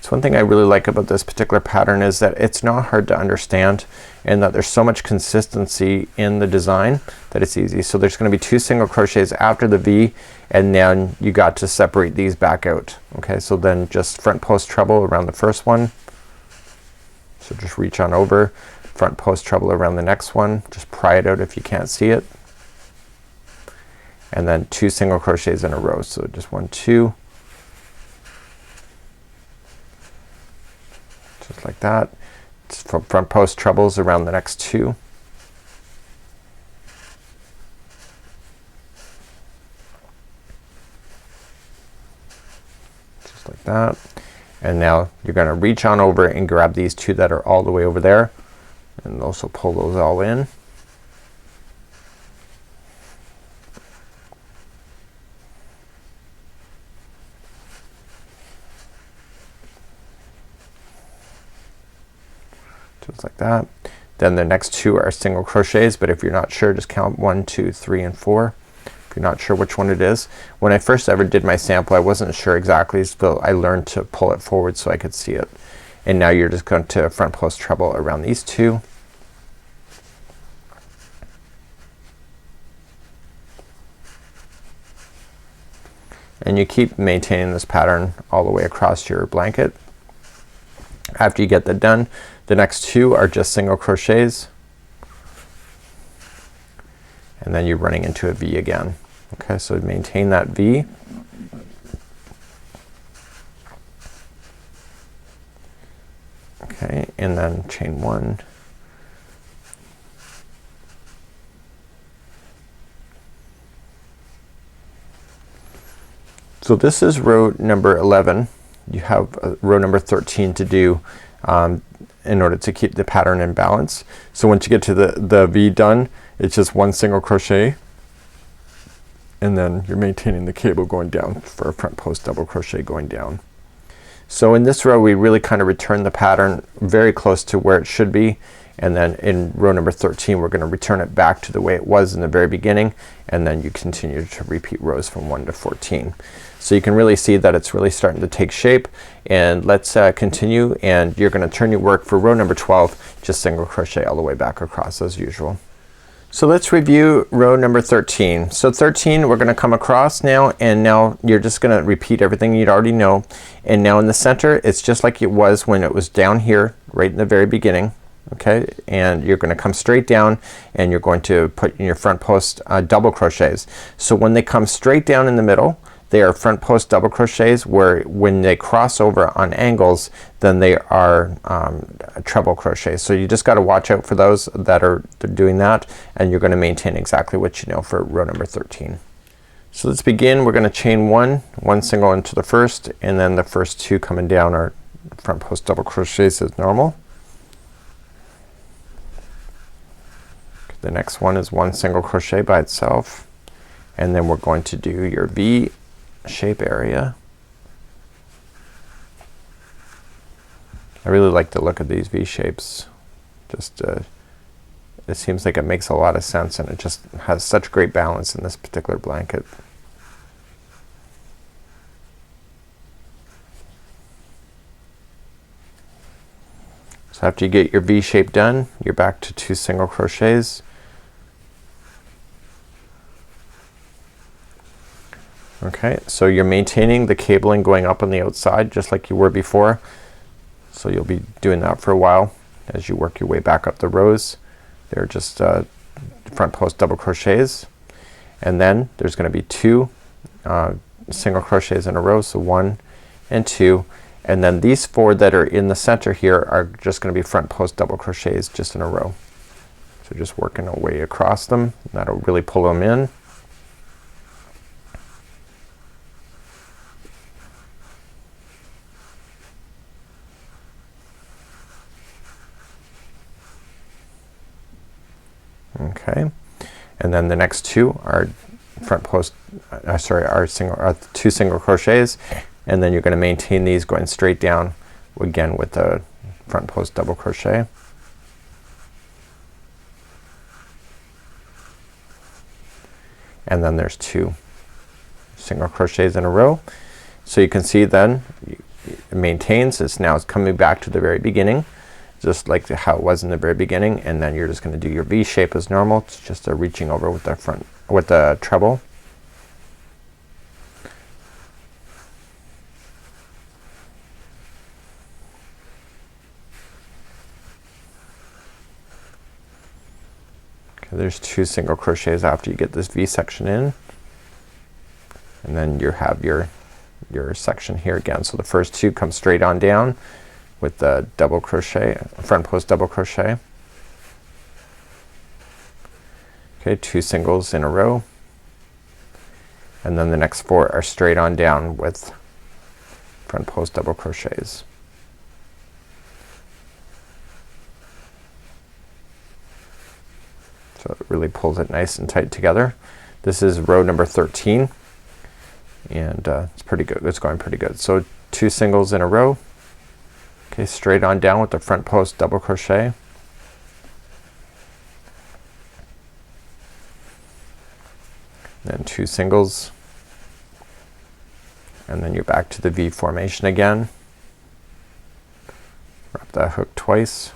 So one thing I really like about this particular pattern is that it's not hard to understand, and that there's so much consistency in the design that it's easy. So there's gonna be 2 single crochets after the V, and then you got to separate these back out. Okay, so then just front post treble around the first one. So just reach on over, front post treble around the next one. Just pry it out if you can't see it. and then 2 single crochets in a row. So just 1, 2, just like that. Just from front post trebles around the next 2. Just like that. And now you're gonna reach on over and grab these 2 that are all the way over there, and also pull those all in. Just like that. Then the next 2 are single crochets, but if you're not sure, just count 1, 2, 3, and 4. If you're not sure which one it is. When I first ever did my sample, I wasn't sure exactly, so I learned to pull it forward so I could see it. And now you're just going to front post treble around these 2. And you keep maintaining this pattern all the way across your blanket. After you get that done, the next 2 are just single crochets, and then you're running into a V again. Okay, so maintain that V. Okay, and then chain 1. So this is row number 11. You have row number 13 to do in order to keep the pattern in balance. So once you get to the V done, it's just 1 single crochet, and then you're maintaining the cable going down for a front post double crochet going down. So in this row we really kind of return the pattern very close to where it should be, and then in row number 13 we're gonna return it back to the way it was in the very beginning, and then you continue to repeat rows from 1 to 14. So you can really see that it's really starting to take shape. And let's continue, and you're gonna turn your work for row number 12, just single crochet all the way back across as usual. So let's review row number 13. So 13 we're gonna come across now, and now you're just gonna repeat everything you'd already know. And now in the center it's just like it was when it was down here right in the very beginning. Okay, and you're gonna come straight down, and you're going to put in your front post double crochets. So when they come straight down in the middle, they are front post double crochets, where when they cross over on angles, then they are treble crochets. So you just got to watch out for those that are doing that, and you're gonna maintain exactly what you know for row number 13. So let's begin. We're gonna chain 1 single into the first, and then the first 2 coming down are front post double crochets as normal. The next one is 1 single crochet by itself, and then we're going to do your V shape area. I really like the look of these V shapes. Just it seems like it makes a lot of sense, and it just has such great balance in this particular blanket. So after you get your V shape done, you're back to 2 single crochets. Okay, so you're maintaining the cabling going up on the outside just like you were before. So you'll be doing that for a while as you work your way back up the rows. They're just front post double crochets, and then there's gonna be 2 single crochets in a row, so 1 and 2, and then these 4 that are in the center here are just gonna be front post double crochets just in a row. So just working our way across them, that'll really pull them in. Okay, and then the next 2 are front post are 2 single crochets, and then you're going to maintain these going straight down again with the front post double crochet. And then there's 2 single crochets in a row. So you can see then it maintains. It's coming back to the very beginning, just like how it was in the very beginning, and then you're just going to do your V shape as normal. It's just a reaching over with the treble. Okay, there's 2 single crochets after you get this V section in. And then you have your section here again. So the first two come straight on down with the double crochet, front post double crochet. Okay, 2 singles in a row, and then the next 4 are straight on down with front post double crochets. So it really pulls it nice and tight together. This is row number 13, and it's pretty good. It's going pretty good. So 2 singles in a row. Okay, straight on down with the front post double crochet. Then 2 singles, and then you're back to the V formation again. Wrap that hook twice.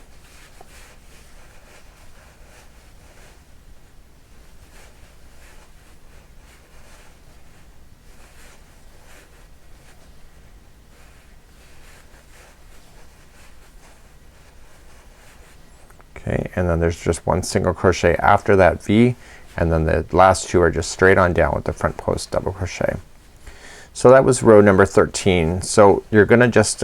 Okay, and then there's just 1 single crochet after that V, and then the last 2 are just straight on down with the front post double crochet. So that was row number 13. So you're gonna just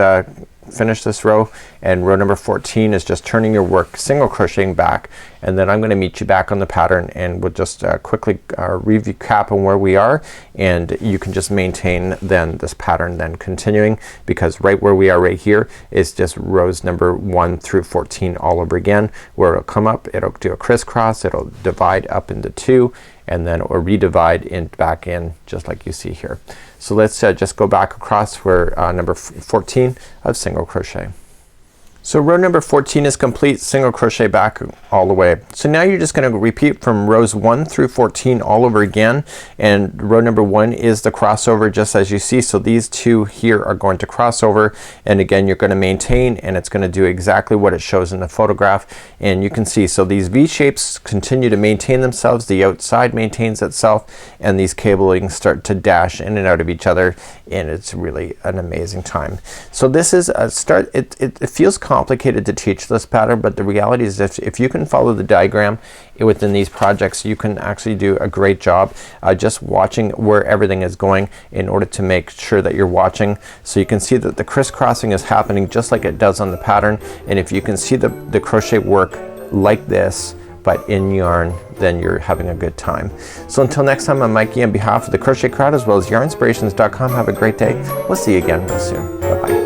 finish this row, and row number 14 is just turning your work single crocheting back, and then I'm gonna meet you back on the pattern, and we'll just quickly recap on where we are, and you can just maintain then this pattern then continuing, because right where we are right here is just rows number 1 through 14 all over again, where it'll come up, it'll do a crisscross, it'll divide up into 2, and then or redivide in back in just like you see here. So let's just go back across for number 14 of single crochet. So row number 14 is complete, single crochet back all the way. So now you're just gonna repeat from rows 1 through 14 all over again, and row number 1 is the crossover just as you see. So these 2 here are going to cross over, and again you're gonna maintain, and it's gonna do exactly what it shows in the photograph, and you can see so these V shapes continue to maintain themselves, the outside maintains itself, and these cabling start to dash in and out of each other, and it's really an amazing time. So this is a start. It feels complicated to teach this pattern, but the reality is if you can follow the diagram within these projects, you can actually do a great job just watching where everything is going in order to make sure that you're watching. So you can see that the crisscrossing is happening just like it does on the pattern, and if you can see the crochet work like this but in yarn, then you're having a good time. So until next time, I'm Mikey on behalf of the Crochet Crowd as well as yarnspirations.com. Have a great day. We'll see you again real soon. Bye bye.